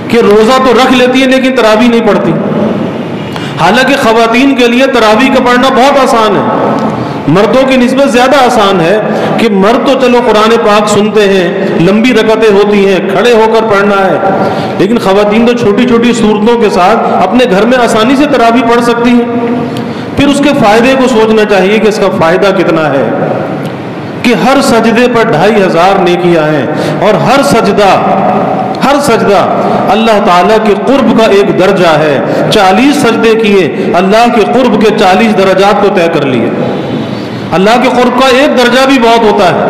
کہ روزہ تو رکھ لیتی ہے لیکن تراویح نہیں پڑھتی، حالانکہ خواتین کے لیے تراویح کا پڑھنا بہت آسان ہے، مردوں کی نسبت زیادہ آسان ہے کہ مرد تو چلو قرآن پاک سنتے ہیں، لمبی رکعتیں ہوتی ہیں، کھڑے ہو کر پڑھنا ہے، لیکن خواتین تو چھوٹی چھوٹی صورتوں کے ساتھ اپنے گھر میں آسانی سے تراویح پڑھ سکتی ہیں۔ پھر اس کے فائدے کو سوچنا چاہیے کہ اس کا فائدہ کتنا ہے، کہ ہر سجدے پر 2500 نیکیاں ہیں، اور ہر سجدہ اللہ تعالیٰ کے قرب کا ایک درجہ ہے۔ 40 سجدے کیے، اللہ کے قرب کے 40 درجات کو طے کر لیے۔ اللہ کے قرب کا ایک درجہ بھی بہت ہوتا ہے،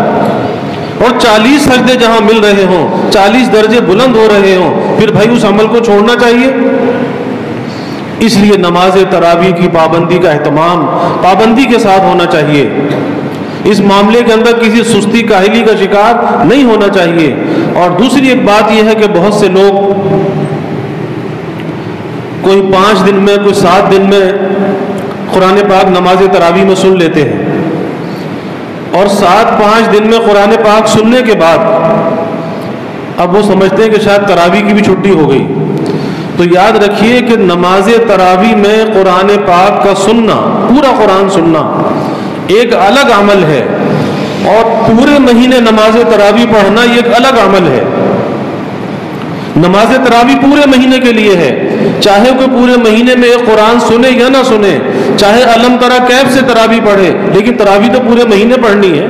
اور 40 سجدے جہاں مل رہے ہوں، 40 درجے بلند ہو رہے ہوں، پھر بھائی اس عمل کو چھوڑنا چاہیے۔ اس لیے نماز تراویح کی پابندی کا اہتمام پابندی کے ساتھ ہونا چاہیے، اس معاملے کے اندر کسی سستی کاہلی کا شکار نہیں ہونا چاہیے۔ اور دوسری ایک بات یہ ہے کہ بہت سے لوگ کوئی 5 دن میں، کوئی 7 دن میں قرآن پاک نماز تراویح میں سن لیتے ہیں، اور 7-5 دن میں قرآن پاک سننے کے بعد اب وہ سمجھتے ہیں کہ شاید تراویح کی بھی چھٹی ہو گئی۔ تو یاد رکھیے کہ نماز تراویح میں قرآن پاک کا سننا، پورا قرآن سننا ایک الگ عمل ہے، اور پورے مہینے نماز تراویح پڑھنا یہ ایک الگ عمل ہے۔ نماز تراویح پورے مہینے کے لیے ہے، چاہے کوئی پورے مہینے میں ایک قرآن سنے یا نہ سنے، چاہے علم ترا کیف سے تراویح پڑھے، لیکن تراویح تو پورے مہینے پڑھنی ہے۔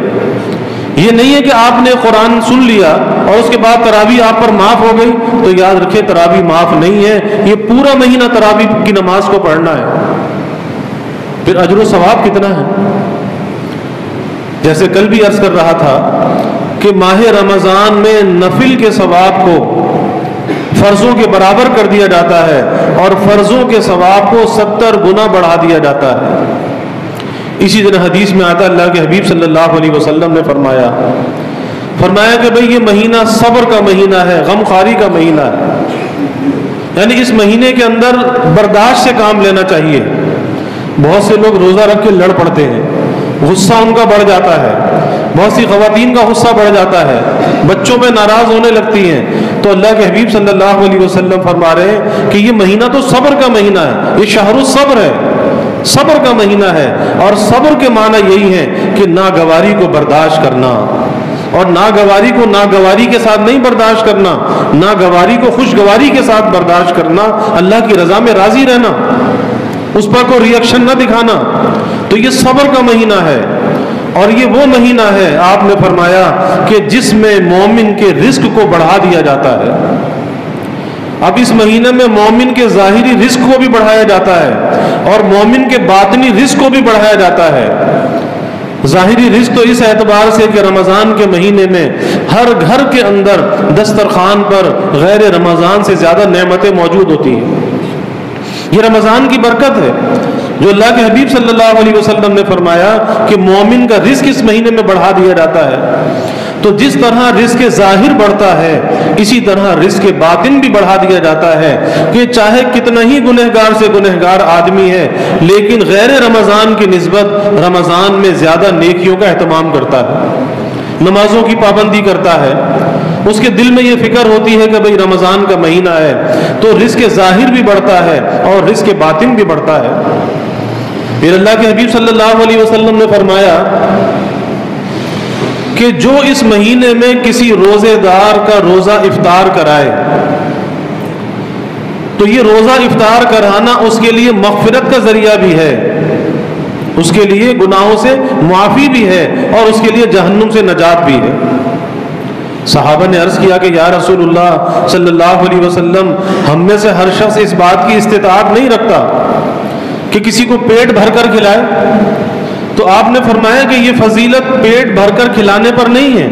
یہ نہیں ہے کہ آپ نے قرآن سن لیا اور اس کے بعد تراویح آپ پر معاف ہو گئی، تو یاد رکھیں تراویح معاف نہیں ہے، یہ پورا مہینہ تراویح کی نماز کو پڑھنا ہے۔ پھر اجر و ثواب کتنا ہے؟ جیسے کل بھی عرض کر رہا تھا کہ ماہ رمضان میں نفل کے ثواب کو فرضوں کے برابر کر دیا جاتا ہے، اور فرضوں کے ثواب کو 70 گنا بڑھا دیا جاتا ہے۔ اسی طرح حدیث میں آتا ہے، اللہ کے حبیب صلی اللہ علیہ وسلم نے فرمایا کہ بھئی یہ مہینہ صبر کا مہینہ ہے، غم خواری کا مہینہ ہے، یعنی اس مہینے کے اندر برداشت سے کام لینا چاہیے۔ بہت سے لوگ روزہ رکھ کے لڑ پڑتے ہیں، غصہ ان کا بڑھ جاتا ہے، بہت سی خواتین کا غصہ بڑھ جاتا ہے، بچوں پہ ناراض ہونے لگتی ہیں، تو اللہ کے حبیب صلی اللہ علیہ وسلم فرما رہے ہیں کہ یہ مہینہ تو صبر کا مہینہ ہے، یہ شہر الصبر ہے، صبر کا مہینہ ہے۔ اور صبر کے معنی یہی ہے کہ ناگواری کو برداشت کرنا، اور ناگواری کو ناگواری کے ساتھ نہیں برداشت کرنا، ناگواری کو خوشگواری کے ساتھ برداشت کرنا، اللہ کی رضا میں راضی رہنا، اس پر کوئی ری ایکشن نہ دکھانا۔ تو یہ صبر کا مہینہ ہے، اور یہ وہ مہینہ ہے آپ نے فرمایا کہ جس میں مومن کے رزق کو بڑھا دیا جاتا ہے۔ اب اس مہینے میں مومن کے ظاہری رزق کو بھی بڑھایا جاتا ہے، اور مومن کے باطنی رزق کو بھی بڑھایا جاتا ہے۔ ظاہری رزق تو اس اعتبار سے کہ رمضان کے مہینے میں ہر گھر کے اندر دسترخوان پر غیر رمضان سے زیادہ نعمتیں موجود ہوتی ہیں، یہ رمضان کی برکت ہے جو اللہ کے حبیب صلی اللہ علیہ وسلم نے فرمایا کہ مومن کا رزق اس مہینے میں بڑھا دیا جاتا ہے۔ تو جس طرح رزق ظاہر بڑھتا ہے، اسی طرح رزق باطن بھی بڑھا دیا جاتا ہے، کہ چاہے کتنا ہی گنہگار سے گنہگار آدمی ہے، لیکن غیر رمضان کی نسبت رمضان میں زیادہ نیکیوں کا اہتمام کرتا ہے، نمازوں کی پابندی کرتا ہے، اس کے دل میں یہ فکر ہوتی ہے کہ بھئی رمضان کا مہینہ ہے، تو رزق ظاہر بھی بڑھتا ہے اور رزق باطن بھی بڑھتا ہے۔ پھر اللہ کے حبیب صلی اللہ علیہ وسلم نے فرمایا کہ جو اس مہینے میں کسی روزے دار کا روزہ افطار کرائے، تو یہ روزہ افطار کرانا اس کے لیے مغفرت کا ذریعہ بھی ہے، اس کے لیے گناہوں سے معافی بھی ہے، اور اس کے لیے جہنم سے نجات بھی ہے۔ صحابہ نے عرض کیا کہ یا رسول اللہ صلی اللہ علیہ وسلم، ہم میں سے ہر شخص اس بات کی استطاعت نہیں رکھتا کہ کسی کو پیٹ بھر کر کھلائے، تو آپ نے فرمایا کہ یہ فضیلت پیٹ بھر کر کھلانے پر نہیں ہے،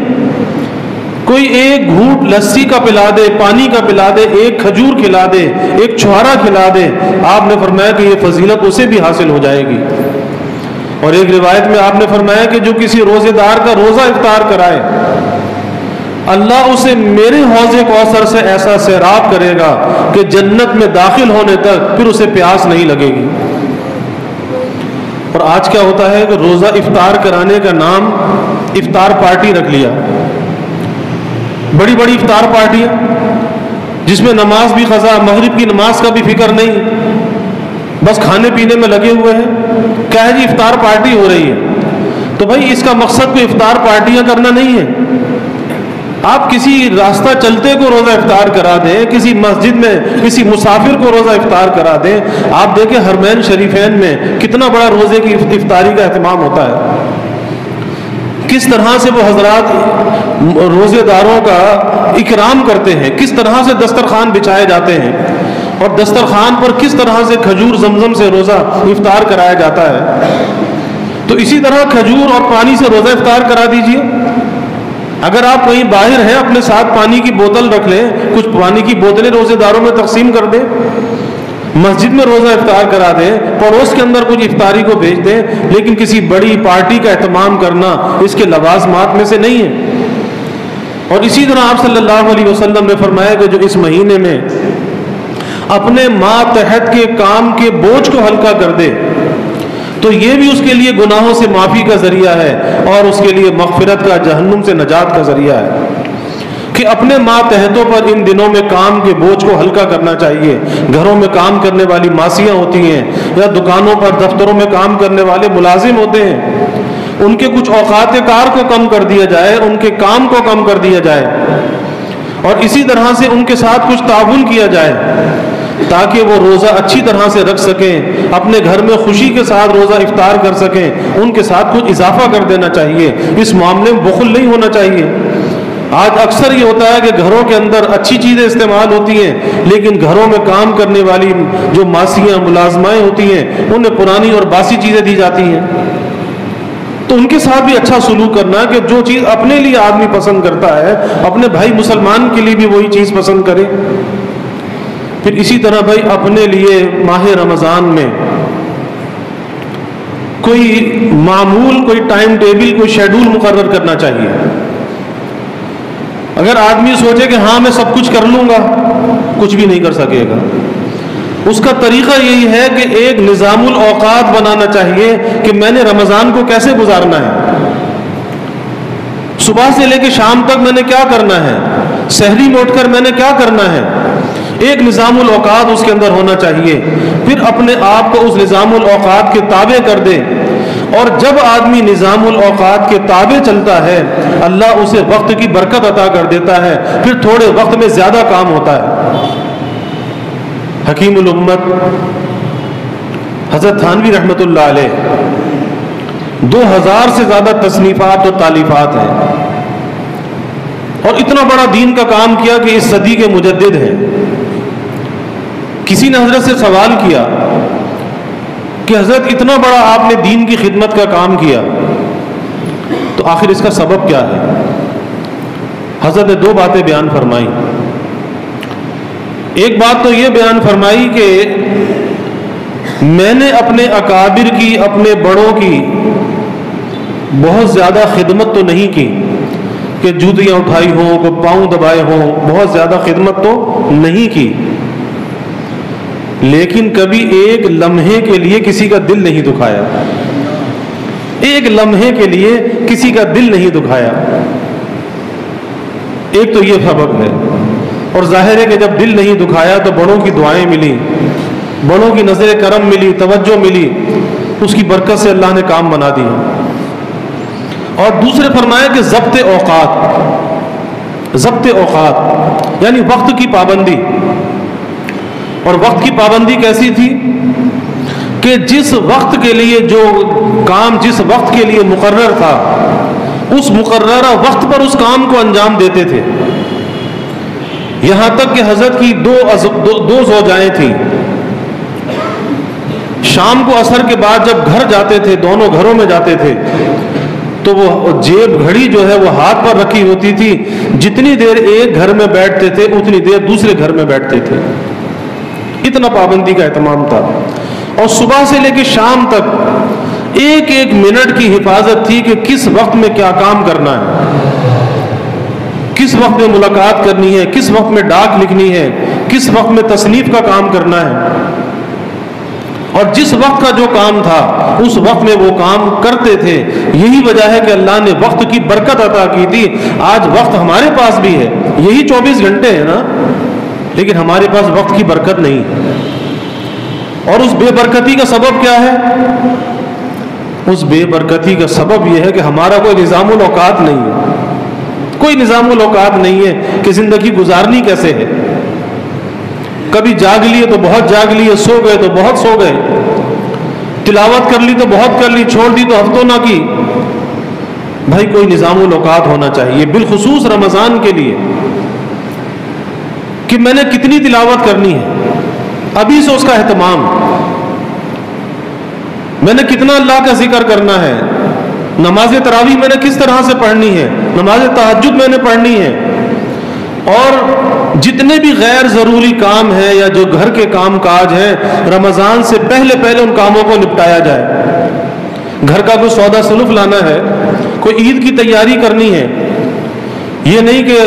کوئی ایک گھونٹ لسی کا پلا دے، پانی کا پلا دے، ایک کھجور کھلا دے، ایک چھوارا کھلا دے، آپ نے فرمایا کہ یہ فضیلت اسے بھی حاصل ہو جائے گی۔ اور ایک روایت میں آپ نے فرمایا کہ جو کسی روزے دار کا روزہ افطار کرائے، اللہ اسے میرے حوض کوثر سے ایسا سیراب کرے گا کہ جنت میں داخل ہونے تک پھر اسے پیاس نہیں لگے گی۔ اور آج کیا ہوتا ہے کہ روزہ افطار کرانے کا نام افطار پارٹی رکھ لیا، بڑی بڑی افطار پارٹیاں جس میں نماز بھی قضا، مغرب کی نماز کا بھی فکر نہیں، بس کھانے پینے میں لگے ہوئے ہیں۔ کیا ہے جی افطار پارٹی ہو رہی ہے، تو بھائی اس کا مقصد کوئی افطار پارٹیاں کرنا نہیں ہے۔ آپ کسی راستہ چلتے کو روزہ افطار کرا دیں، کسی مسجد میں کسی مسافر کو روزہ افطار کرا دیں۔ آپ دیکھیں حرمین شریفین میں کتنا بڑا روزے کی افطاری کا اہتمام ہوتا ہے، کس طرح سے وہ حضرات روزے داروں کا اکرام کرتے ہیں، کس طرح سے دسترخوان بچھائے جاتے ہیں، اور دسترخوان پر کس طرح سے کھجور زمزم سے روزہ افطار کرایا جاتا ہے۔ تو اسی طرح کھجور اور پانی سے روزہ افطار کرا دیجئے۔ اگر آپ کہیں باہر ہیں اپنے ساتھ پانی کی بوتل رکھ لیں، کچھ پانی کی بوتلیں روزے داروں میں تقسیم کر دیں، مسجد میں روزہ افطار کرا دیں، پڑوس کے اندر کچھ افطاری کو بھیج دیں، لیکن کسی بڑی پارٹی کا اہتمام کرنا اس کے لوازمات میں سے نہیں ہے۔ اور اسی طرح آپ صلی اللہ علیہ وسلم نے فرمایا کہ جو اس مہینے میں اپنے ماتحت کے کام کے بوجھ کو ہلکا کر دے تو یہ بھی اس کے لیے گناہوں سے معافی کا ذریعہ ہے اور اس کے لیے مغفرت کا، جہنم سے نجات کا ذریعہ ہے۔ کہ اپنے ماتحتوں پر ان دنوں میں کام کے بوجھ کو ہلکا کرنا چاہیے۔ گھروں میں کام کرنے والی ماسیاں ہوتی ہیں یا دکانوں پر دفتروں میں کام کرنے والے ملازم ہوتے ہیں، ان کے کچھ اوقات کار کو کم کر دیا جائے، ان کے کام کو کم کر دیا جائے، اور اسی طرح سے ان کے ساتھ کچھ تعاون کیا جائے تاکہ وہ روزہ اچھی طرح سے رکھ سکیں، اپنے گھر میں خوشی کے ساتھ روزہ افطار کر سکیں۔ ان کے ساتھ کچھ اضافہ کر دینا چاہیے، اس معاملے میں بخل نہیں ہونا چاہیے۔ آج اکثر یہ ہوتا ہے کہ گھروں کے اندر اچھی چیزیں استعمال ہوتی ہیں، لیکن گھروں میں کام کرنے والی جو ماسیاں ملازمائیں ہوتی ہیں انہیں پرانی اور باسی چیزیں دی جاتی ہیں۔ تو ان کے ساتھ بھی اچھا سلوک کرنا کہ جو چیز اپنے لیے آدمی پسند کرتا ہے اپنے بھائی مسلمان کے لیے بھی وہی چیز پسند کرے۔ پھر اسی طرح بھائی اپنے لیے ماہ رمضان میں کوئی معمول، کوئی ٹائم ٹیبل، کوئی شیڈول مقرر کرنا چاہیے۔ اگر آدمی سوچے کہ ہاں میں سب کچھ کر لوں گا، کچھ بھی نہیں کر سکے گا۔ اس کا طریقہ یہی ہے کہ ایک نظام الاوقات بنانا چاہیے کہ میں نے رمضان کو کیسے گزارنا ہے، صبح سے لے کے شام تک میں نے کیا کرنا ہے، سحری میں اٹھ کر میں نے کیا کرنا ہے۔ ایک نظام الاوقات اس کے اندر ہونا چاہیے، پھر اپنے آپ کو اس نظام الاوقات کے تابع کر دے، اور جب آدمی نظام الاوقات کے تابع چلتا ہے اللہ اسے وقت کی برکت عطا کر دیتا ہے، پھر تھوڑے وقت میں زیادہ کام ہوتا ہے۔ حکیم الامت حضرت تھانوی رحمۃ اللہ علیہ 2000 سے زیادہ تصنیفات اور تالیفات ہیں، اور اتنا بڑا دین کا کام کیا کہ اس صدی کے مجدد ہیں۔ کسی نے حضرت سے سوال کیا کہ حضرت اتنا بڑا آپ نے دین کی خدمت کا کام کیا تو آخر اس کا سبب کیا ہے؟ حضرت نے 2 باتیں بیان فرمائی۔ ایک بات تو یہ بیان فرمائی کہ میں نے اپنے اکابر کی، اپنے بڑوں کی بہت زیادہ خدمت تو نہیں کی کہ جوتیاں اٹھائی ہوں، کو پاؤں دبائے ہوں، بہت زیادہ خدمت تو نہیں کی، لیکن کبھی ایک لمحے کے لیے کسی کا دل نہیں دکھایا، ایک لمحے کے لیے کسی کا دل نہیں دکھایا۔ ایک تو یہ سبب ہے، اور ظاہر ہے کہ جب دل نہیں دکھایا تو بڑوں کی دعائیں ملی، بڑوں کی نظر کرم ملی، توجہ ملی، اس کی برکت سے اللہ نے کام بنا دیا۔ اور دوسرے فرمایا کہ ضبط اوقات، ضبط اوقات یعنی وقت کی پابندی۔ اور وقت کی پابندی کیسی تھی کہ جس وقت کے لیے جو کام جس وقت کے لیے مقرر تھا اس مقررہ وقت پر اس کام کو انجام دیتے تھے۔ یہاں تک کہ حضرت کی دو زوجائیں تھیں، شام کو عصر کے بعد جب گھر جاتے تھے، دونوں گھروں میں جاتے تھے، تو وہ جیب گھڑی جو ہے وہ ہاتھ پر رکھی ہوتی تھی، جتنی دیر ایک گھر میں بیٹھتے تھے اتنی دیر دوسرے گھر میں بیٹھتے تھے۔ اتنا پابندی کا اہتمام تھا، اور صبح سے لے کے شام تک ایک ایک منٹ کی حفاظت تھی کہ کس وقت میں کیا کام کرنا ہے، کس وقت میں ملاقات کرنی ہے، کس وقت میں ڈاک لکھنی ہے، کس وقت میں تصنیف کا کام کرنا ہے، اور جس وقت کا جو کام تھا اس وقت میں وہ کام کرتے تھے. یہی وجہ ہے کہ اللہ نے وقت کی برکت عطا کی تھی. آج وقت ہمارے پاس بھی ہے، یہی 24 گھنٹے ہیں نا، لیکن ہمارے پاس وقت کی برکت نہیں. اور اس بے برکتی کا سبب کیا ہے؟ اس بے برکتی کا سبب یہ ہے کہ ہمارا کوئی نظام الاوقات نہیں ہے. کوئی نظام الاوقات نہیں ہے کہ زندگی گزارنی کیسے ہے. کبھی جاگ لیے تو بہت جاگ لیے، سو گئے تو بہت سو گئے، تلاوت کر لی تو بہت کر لی، چھوڑ دی تو ہفتوں نہ کی. بھائی کوئی نظام الاوقات ہونا چاہیے، بالخصوص رمضان کے لیے، کہ میں نے کتنی تلاوت کرنی ہے، ابھی سے اس کا اہتمام. میں نے کتنا اللہ کا ذکر کرنا ہے، نماز تراویح میں نے کس طرح سے پڑھنی ہے، نماز تہجد میں نے پڑھنی ہے. اور جتنے بھی غیر ضروری کام ہیں یا جو گھر کے کام کاج ہیں، رمضان سے پہلے ان کاموں کو نپٹایا جائے. گھر کا کوئی سودا سلف لانا ہے، کوئی عید کی تیاری کرنی ہے. یہ نہیں کہ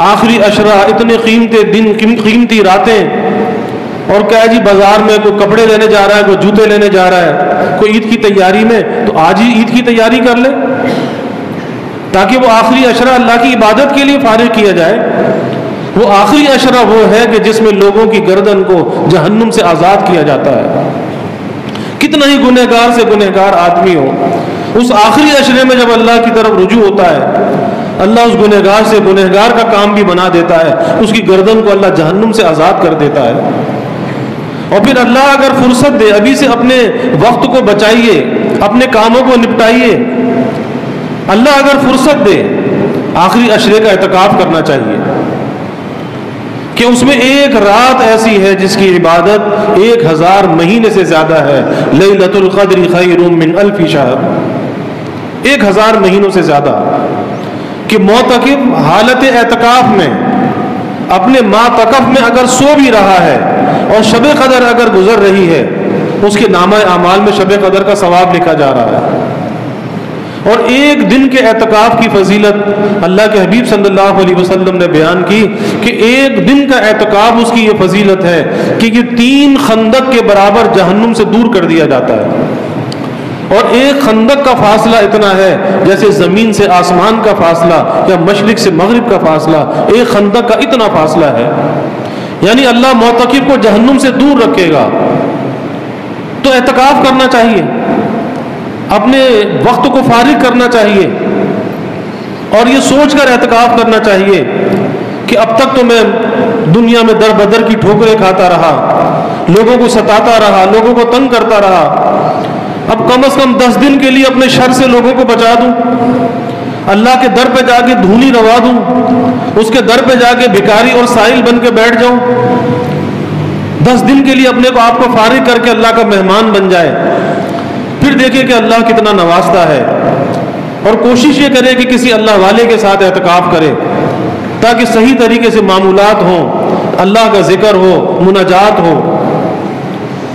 آخری عشرہ، اتنے قیمتی دن، قیمتی راتیں، اور کیا جی بازار میں کوئی کپڑے لینے جا رہا ہے، کوئی جوتے لینے جا رہا ہے، کوئی عید کی تیاری میں، تو آج ہی عید کی تیاری کر لے تاکہ وہ آخری عشرہ اللہ کی عبادت کے لیے فارغ کیا جائے. وہ آخری عشرہ وہ ہے کہ جس میں لوگوں کی گردن کو جہنم سے آزاد کیا جاتا ہے. کتنا ہی گنہگار سے گنہگار آدمی ہو، اس آخری عشرے میں جب اللہ کی طرف رجوع ہوتا ہے، اللہ اس گنہگار سے گنہگار کا کام بھی بنا دیتا ہے، اس کی گردن کو اللہ جہنم سے آزاد کر دیتا ہے. اور پھر اللہ اگر فرصت دے، ابھی سے اپنے وقت کو بچائیے، اپنے کاموں کو نپٹائیے. اللہ اگر فرصت دے، آخری عشرے کا اعتکاف کرنا چاہیے کہ اس میں ایک رات ایسی ہے جس کی عبادت 1000 مہینے سے زیادہ ہے. لیلۃ القدر خیر من 1000 شہر، 1000 مہینوں سے زیادہ. کہ معتکف حالت اعتکاف میں اپنے معتکف میں اگر سو بھی رہا ہے اور شب قدر اگر گزر رہی ہے، اس کے نامہ اعمال میں شب قدر کا ثواب لکھا جا رہا ہے. اور ایک دن کے اعتکاف کی فضیلت اللہ کے حبیب صلی اللہ علیہ وسلم نے بیان کی کہ ایک دن کا اعتکاف اس کی یہ فضیلت ہے کہ یہ 3 خندق کے برابر جہنم سے دور کر دیا جاتا ہے. اور ایک خندق کا فاصلہ اتنا ہے جیسے زمین سے آسمان کا فاصلہ یا مشرق سے مغرب کا فاصلہ، ایک خندق کا اتنا فاصلہ ہے. یعنی اللہ معتکف کو جہنم سے دور رکھے گا. تو اعتکاف کرنا چاہیے، اپنے وقت کو فارغ کرنا چاہیے، اور یہ سوچ کر اعتکاف کرنا چاہیے کہ اب تک تو میں دنیا میں در بدر کی ٹھوکریں کھاتا رہا، لوگوں کو ستاتا رہا، لوگوں کو تنگ کرتا رہا. اب کم از کم 10 دن کے لیے اپنے شر سے لوگوں کو بچا دوں، اللہ کے در پہ جا کے دھونی روا دوں، اس کے در پہ جا کے بھکاری اور سائل بن کے بیٹھ جاؤں. 10 دن کے لیے اپنے کو آپ کو فارغ کر کے اللہ کا مہمان بن جائے. پھر دیکھیں کہ اللہ کتنا نوازتا ہے. اور کوشش یہ کرے کہ کسی اللہ والے کے ساتھ اعتکاف کرے تاکہ صحیح طریقے سے معمولات ہوں، اللہ کا ذکر ہو، مناجات ہو.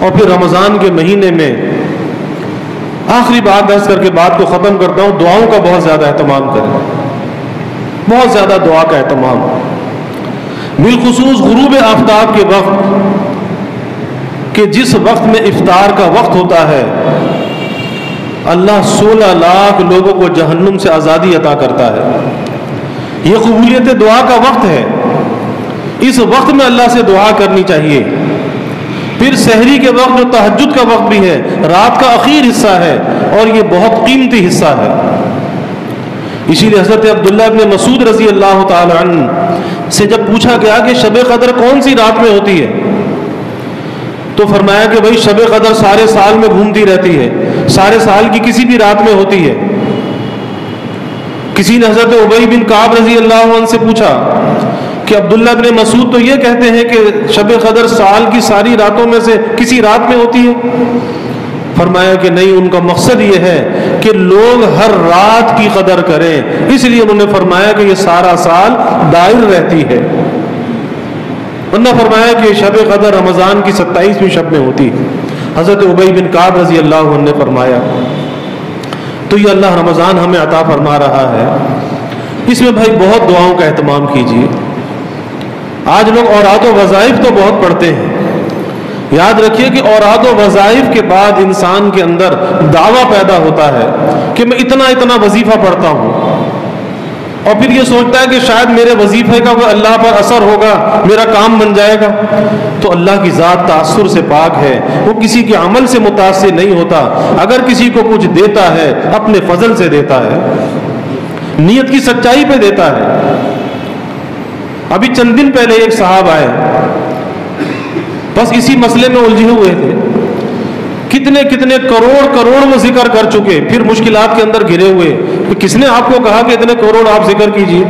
اور پھر رمضان کے مہینے میں آخری بات دس کر کے بات کو ختم کرتا ہوں، دعاؤں کا بہت زیادہ اہتمام کریں، بہت زیادہ دعا کا اہتمام. بالخصوص غروب آفتاب کے وقت، کہ جس وقت میں افطار کا وقت ہوتا ہے، اللہ 16 لاکھ لوگوں کو جہنم سے آزادی عطا کرتا ہے. یہ قبولیت دعا کا وقت ہے. اس وقت میں اللہ سے دعا کرنی چاہیے. پھر سحری کے وقت جو تہجد کا وقت بھی ہے، رات کا اخیر حصہ ہے، اور یہ بہت قیمتی حصہ ہے. اسی لیے حضرت عبداللہ ابن مسعود رضی اللہ تعالی عنہ سے جب پوچھا گیا کہ شب قدر کون سی رات میں ہوتی ہے، تو فرمایا کہ بھائی شب قدر سارے سال میں گھومتی رہتی ہے، سارے سال کی کسی بھی رات میں ہوتی ہے. کسی نے حضرت ابی بن کعب رضی اللہ عنہ سے پوچھا کہ عبداللہ بن مسعود تو یہ کہتے ہیں کہ شب قدر سال کی ساری راتوں میں سے کسی رات میں ہوتی ہے. فرمایا کہ نہیں، ان کا مقصد یہ ہے کہ لوگ ہر رات کی قدر کریں، اس لیے انہوں نے فرمایا کہ یہ سارا سال دائر رہتی ہے. انہوں نے فرمایا کہ شب قدر رمضان کی 27ویں شب میں ہوتی ہے. حضرت ابی بن کعب رضی اللہ عنہ نے فرمایا تو یہ اللہ رمضان ہمیں عطا فرما رہا ہے، اس میں بھائی بہت دعاؤں کا اہتمام کیجیے. آج لوگ اوراد و وظائف تو بہت پڑھتے ہیں. یاد رکھیے کہ اوراد و وظائف کے بعد انسان کے اندر دعویٰ پیدا ہوتا ہے کہ میں اتنا وظیفہ پڑھتا ہوں، اور پھر یہ سوچتا ہے کہ شاید میرے وظیفے کا وہ اللہ پر اثر ہوگا، میرا کام بن جائے گا. تو اللہ کی ذات تاثر سے پاک ہے، وہ کسی کے عمل سے متاثر نہیں ہوتا. اگر کسی کو کچھ دیتا ہے اپنے فضل سے دیتا ہے، نیت کی سچائی پہ دیتا ہے. ابھی چند دن پہلے ایک صاحب آئے، بس اسی مسئلے میں الجھے ہوئے تھے. کتنے کروڑ وہ ذکر کر چکے، پھر مشکلات کے اندر گھرے ہوئے. تو کس نے آپ کو کہا کہ اتنے کروڑ آپ ذکر کیجئے؟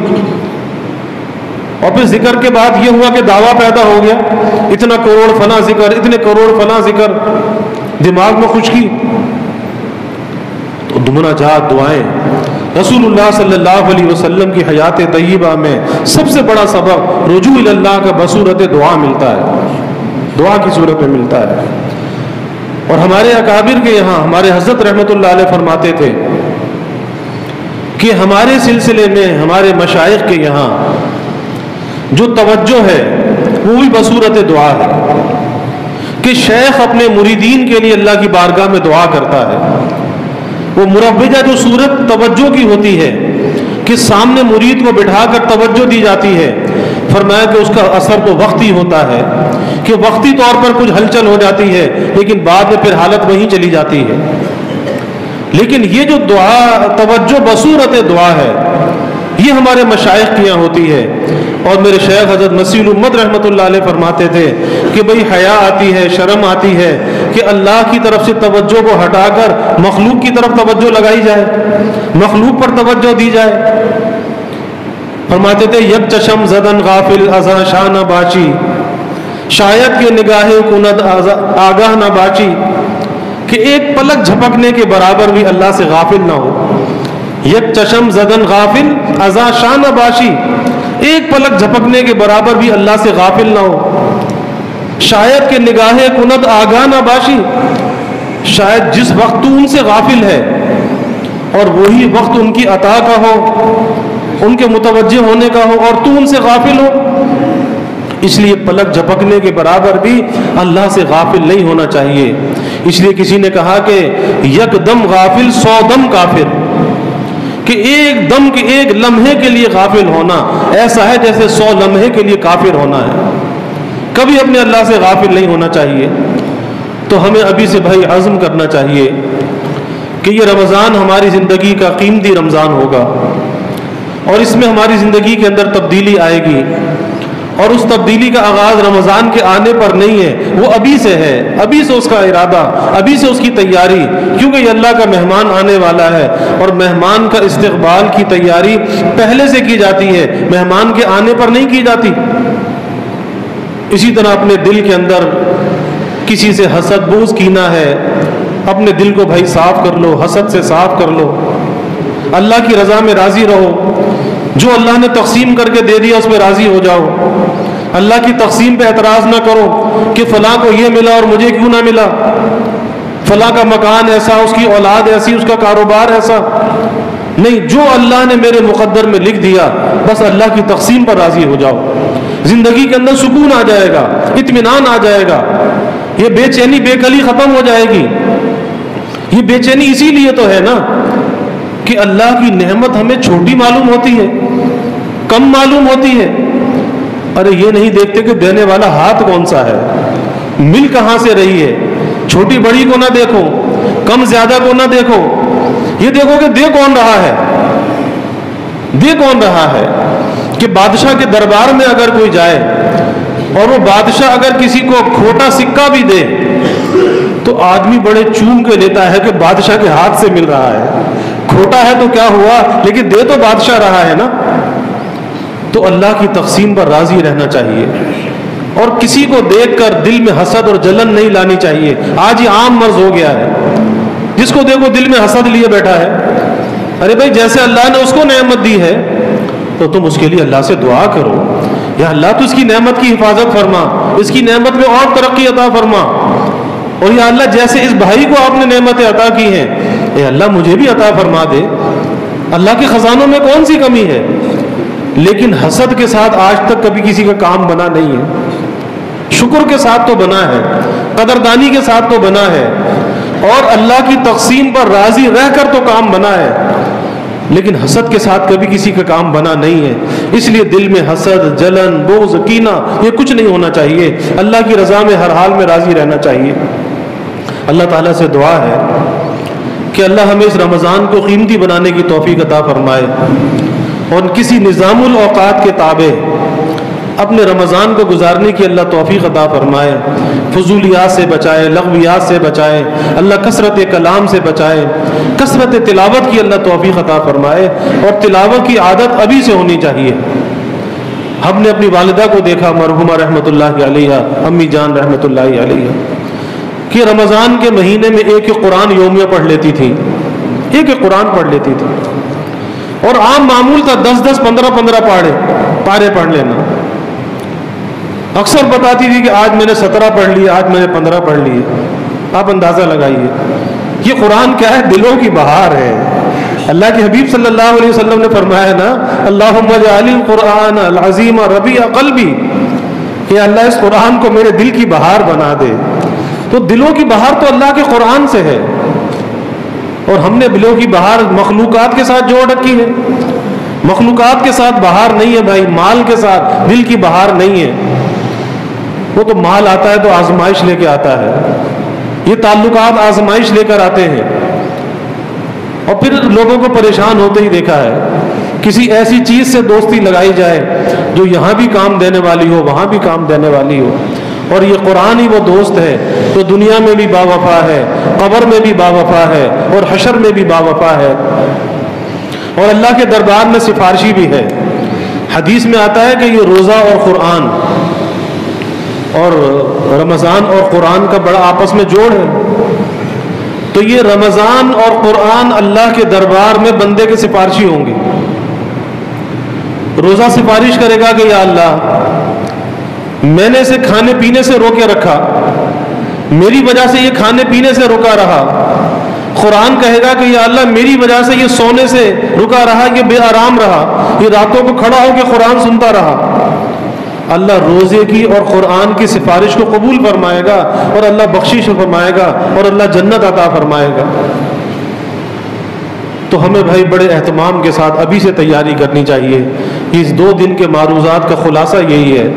اور پھر ذکر کے بعد یہ ہوا کہ دعویٰ پیدا ہو گیا، اتنا کروڑ فلاں ذکر، اتنے کروڑ فلاں ذکر، دماغ میں خشکی. تو مناجات دعائیں رسول اللہ صلی اللہ علیہ وسلم کی حیات طیبہ میں سب سے بڑا سبق رجوع اللہ کا بصورت دعا ملتا ہے، دعا کی صورت میں ملتا ہے. اور ہمارے اکابر کے یہاں ہمارے حضرت رحمت اللہ علیہ فرماتے تھے کہ ہمارے سلسلے میں ہمارے مشائخ کے یہاں جو توجہ ہے وہ بھی بصورت دعا ہے کہ شیخ اپنے مریدین کے لیے اللہ کی بارگاہ میں دعا کرتا ہے. وہ مروجہ جو صورت توجہ کی ہوتی ہے کہ سامنے مرید کو بٹھا کر توجہ دی جاتی ہے، فرمایا کہ اس کا اثر تو وقتی ہوتا ہے، کہ وقتی طور پر کچھ ہلچل ہو جاتی ہے لیکن بعد میں پھر حالت وہیں چلی جاتی ہے. لیکن یہ جو دعا توجہ بصورت دعا ہے یہ ہمارے مشائخ کی یہاں ہوتی ہے. اور میرے شیخ حضرت مسیح الامت رحمۃ اللہ علیہ فرماتے تھے کہ بھئی حیا آتی ہے، شرم آتی ہے کہ اللہ کی طرف سے توجہ کو ہٹا کر مخلوق کی طرف توجہ لگائی جائے، مخلوق پر توجہ دی جائے. فرماتے تھے یک چشم زدن غافل ازاں شاہ نہ باچی، شاید کہ نگاہ کند آگاہ نہ باچی، کہ ایک پلک جھپکنے کے برابر بھی اللہ سے غافل نہ ہو. یک چشم زدن غافل ازاں شاہ نہ باشی، ایک پلک جھپکنے کے برابر بھی اللہ سے غافل نہ ہو. شاید کہ نگاہ کند آگاہ نہ باشی، شاید جس وقت تو ان سے غافل ہے اور وہی وقت ان کی عطا کا ہو، ان کے متوجہ ہونے کا ہو، اور تو ان سے غافل ہو. اس لیے پلک جھپکنے کے برابر بھی اللہ سے غافل نہیں ہونا چاہیے. اس لیے کسی نے کہا کہ یک دم غافل 100 دم کافر، کہ ایک دم کے ایک لمحے کے لیے غافل ہونا ایسا ہے جیسے 100 لمحے کے لیے کافر ہونا ہے. کبھی اپنے اللہ سے غافل نہیں ہونا چاہیے. تو ہمیں ابھی سے بھائی عزم کرنا چاہیے کہ یہ رمضان ہماری زندگی کا قیمتی رمضان ہوگا، اور اس میں ہماری زندگی کے اندر تبدیلی آئے گی. اور اس تبدیلی کا آغاز رمضان کے آنے پر نہیں ہے، وہ ابھی سے ہے، ابھی سے اس کا ارادہ، ابھی سے اس کی تیاری. کیونکہ یہ اللہ کا مہمان آنے والا ہے، اور مہمان کا استقبال کی تیاری پہلے سے کی جاتی ہے، مہمان کے آنے پر نہیں کی جاتی. اسی طرح اپنے دل کے اندر کسی سے حسد بغض کینہ ہے، اپنے دل کو بھائی صاف کر لو، حسد سے صاف کر لو. اللہ کی رضا میں راضی رہو، جو اللہ نے تقسیم کر کے دے دیا اس پہ راضی ہو جاؤ. اللہ کی تقسیم پہ اعتراض نہ کرو کہ فلاں کو یہ ملا اور مجھے کیوں نہ ملا، فلاں کا مکان ایسا، اس کی اولاد ایسی، اس کا کاروبار ایسا. نہیں، جو اللہ نے میرے مقدر میں لکھ دیا بس اللہ کی تقسیم پر راضی ہو جاؤ. زندگی کے اندر سکون آ جائے گا، اطمینان آ جائے گا، یہ بے چینی بے کلی ختم ہو جائے گی. یہ بے چینی اسی لیے تو ہے نا کہ اللہ کی نعمت ہمیں چھوٹی معلوم ہوتی ہے، کم معلوم ہوتی ہے. ارے یہ نہیں دیکھتے کہ دینے والا ہاتھ کون سا ہے، مل کہاں سے رہی ہے. چھوٹی بڑی کو نہ دیکھو، کم زیادہ کو نہ دیکھو، یہ دیکھو کہ دے کون رہا ہے. دے کون رہا ہے کہ بادشاہ کے دربار میں اگر کوئی جائے اور وہ بادشاہ اگر کسی کو کھوٹا سکہ بھی دے تو آدمی بڑے چوم کے لیتا ہے کہ بادشاہ کے ہاتھ سے مل رہا ہے. کھوٹا ہے تو کیا ہوا، لیکن دے تو بادشاہ رہا ہے نا. تو اللہ کی تقسیم پر راضی رہنا چاہیے، اور کسی کو دیکھ کر دل میں حسد اور جلن نہیں لانی چاہیے. آج یہ عام مرض ہو گیا ہے، جس کو دیکھو دل میں حسد لیے بیٹھا ہے. ارے بھائی جیسے اللہ نے اس کو نعمت دی ہے تو تم اس کے لیے اللہ سے دعا کرو، یا اللہ تو اس کی نعمت کی حفاظت فرما، اس کی نعمت میں اور ترقی عطا فرما. اور یا اللہ جیسے اس بھائی کو آپ نے نعمتیں عطا کی ہیں، اے اللہ مجھے بھی عطا فرما دے. اللہ کے خزانوں میں کون سی کمی ہے؟ لیکن حسد کے ساتھ آج تک کبھی کسی کا کام بنا نہیں ہے. شکر کے ساتھ تو بنا ہے, قدردانی کے ساتھ تو بنا ہے, اور اللہ کی تقسیم پر راضی رہ کر تو کام بنا ہے, لیکن حسد کے ساتھ کبھی کسی کا کام بنا نہیں ہے. اس لیے دل میں حسد, جلن, بغض, کینہ یہ کچھ نہیں ہونا چاہیے. اللہ کی رضا میں ہر حال میں راضی رہنا چاہیے. اللہ تعالیٰ سے دعا ہے کہ اللہ ہمیں اس رمضان کو قیمتی بنانے کی توفیق عطا فرمائے, اور کسی نظام الاوقات کے تابع اپنے رمضان کو گزارنے کی اللہ توفیق عطا فرمائے. فضولیات سے بچائے, لغویات سے بچائے, اللہ کثرت کلام سے بچائے, کثرت تلاوت کی اللہ توفیق عطا فرمائے, اور تلاوت کی عادت ابھی سے ہونی چاہیے. ہم نے اپنی والدہ کو دیکھا مرحومہ رحمۃ اللہ علیہ, امی جان رحمۃ اللہ علیہ, کہ رمضان کے مہینے میں ایک قرآن یومیہ پڑھ لیتی تھی, ایک قرآن پڑھ لیتی تھی, اور عام معمول تھا 10-10, 15-15 پارے پڑھ لینا. اکثر بتاتی تھی کہ آج میں نے 17 پڑھ لیے, آج میں نے 15 پڑھ لیے. آپ اندازہ لگائیے یہ قرآن کیا ہے, دلوں کی بہار ہے. اللہ کے حبیب صلی اللہ علیہ وسلم نے فرمایا نا, اللہم اجعل القرآن العظیم ربیع قلبی, کہ اللہ اس قرآن کو میرے دل کی بہار بنا دے. تو دلوں کی بہار تو اللہ کے قرآن سے ہے, اور ہم نے دلوں کی بہار مخلوقات کے ساتھ جوڑ رکھی ہے. مخلوقات کے ساتھ بہار نہیں ہے بھائی, مال کے ساتھ دل کی بہار نہیں ہے. وہ تو مال آتا ہے تو آزمائش لے کے آتا ہے, یہ تعلقات آزمائش لے کر آتے ہیں, اور پھر لوگوں کو پریشان ہوتے ہی دیکھا ہے. کسی ایسی چیز سے دوستی لگائی جائے جو یہاں بھی کام دینے والی ہو, وہاں بھی کام دینے والی ہو, اور یہ قرآن ہی وہ دوست ہے جو دنیا میں بھی با وفا ہے, قبر میں بھی با وفا ہے, اور حشر میں بھی با وفا ہے, اور اللہ کے دربار میں سفارشی بھی ہے. حدیث میں آتا ہے کہ یہ روزہ اور قرآن اور رمضان اور قرآن کا بڑا آپس میں جوڑ ہے. تو یہ رمضان اور قرآن اللہ کے دربار میں بندے کے سفارشی ہوں گے. روزہ سفارش کرے گا کہ یا اللہ میں نے اسے کھانے پینے سے روکے رکھا, میری وجہ سے یہ کھانے پینے سے رکا رہا. قرآن کہے گا کہ یا اللہ میری وجہ سے یہ سونے سے رکا رہا, یہ بے آرام رہا, یہ راتوں کو کھڑا ہو کے قرآن سنتا رہا. اللہ روزے کی اور قرآن کی سفارش کو قبول فرمائے گا, اور اللہ بخشش فرمائے گا, اور اللہ جنت عطا فرمائے گا. تو ہمیں بھائی بڑے اہتمام کے ساتھ ابھی سے تیاری کرنی چاہیے. اس 2 دن کے معروضات کا خلاصہ یہی ہے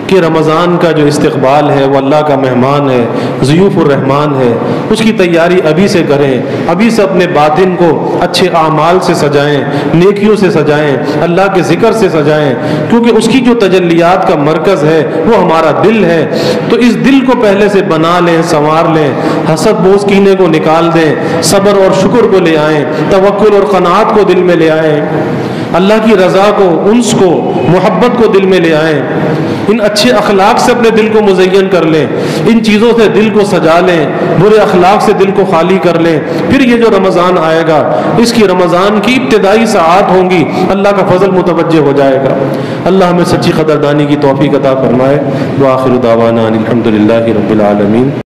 کہ رمضان کا جو استقبال ہے وہ اللہ کا مہمان ہے, ضیوف الرحمان ہے. اس کی تیاری ابھی سے کریں, ابھی سے اپنے باطن کو اچھے اعمال سے سجائیں, نیکیوں سے سجائیں, اللہ کے ذکر سے سجائیں, کیونکہ اس کی جو تجلیات کا مرکز ہے وہ ہمارا دل ہے. تو اس دل کو پہلے سے بنا لیں, سنوار لیں, حسد بغض کینے کو نکال دیں, صبر اور شکر کو لے آئیں, توکل اور قناعت کو دل میں لے آئیں, اللہ کی رضا کو, انس کو, محبت کو دل میں لے آئیں. ان اچھے اخلاق سے اپنے دل کو مزین کر لیں, ان چیزوں سے دل کو سجا لیں, برے اخلاق سے دل کو خالی کر لیں. پھر یہ جو رمضان آئے گا, اس کی رمضان کی ابتدائی ساعات ہوں گی, اللہ کا فضل متوجہ ہو جائے گا. اللہ ہمیں سچی قدردانی کی توفیق عطا فرمائے. وآخر دعوانا الحمد للہ رب العالمین.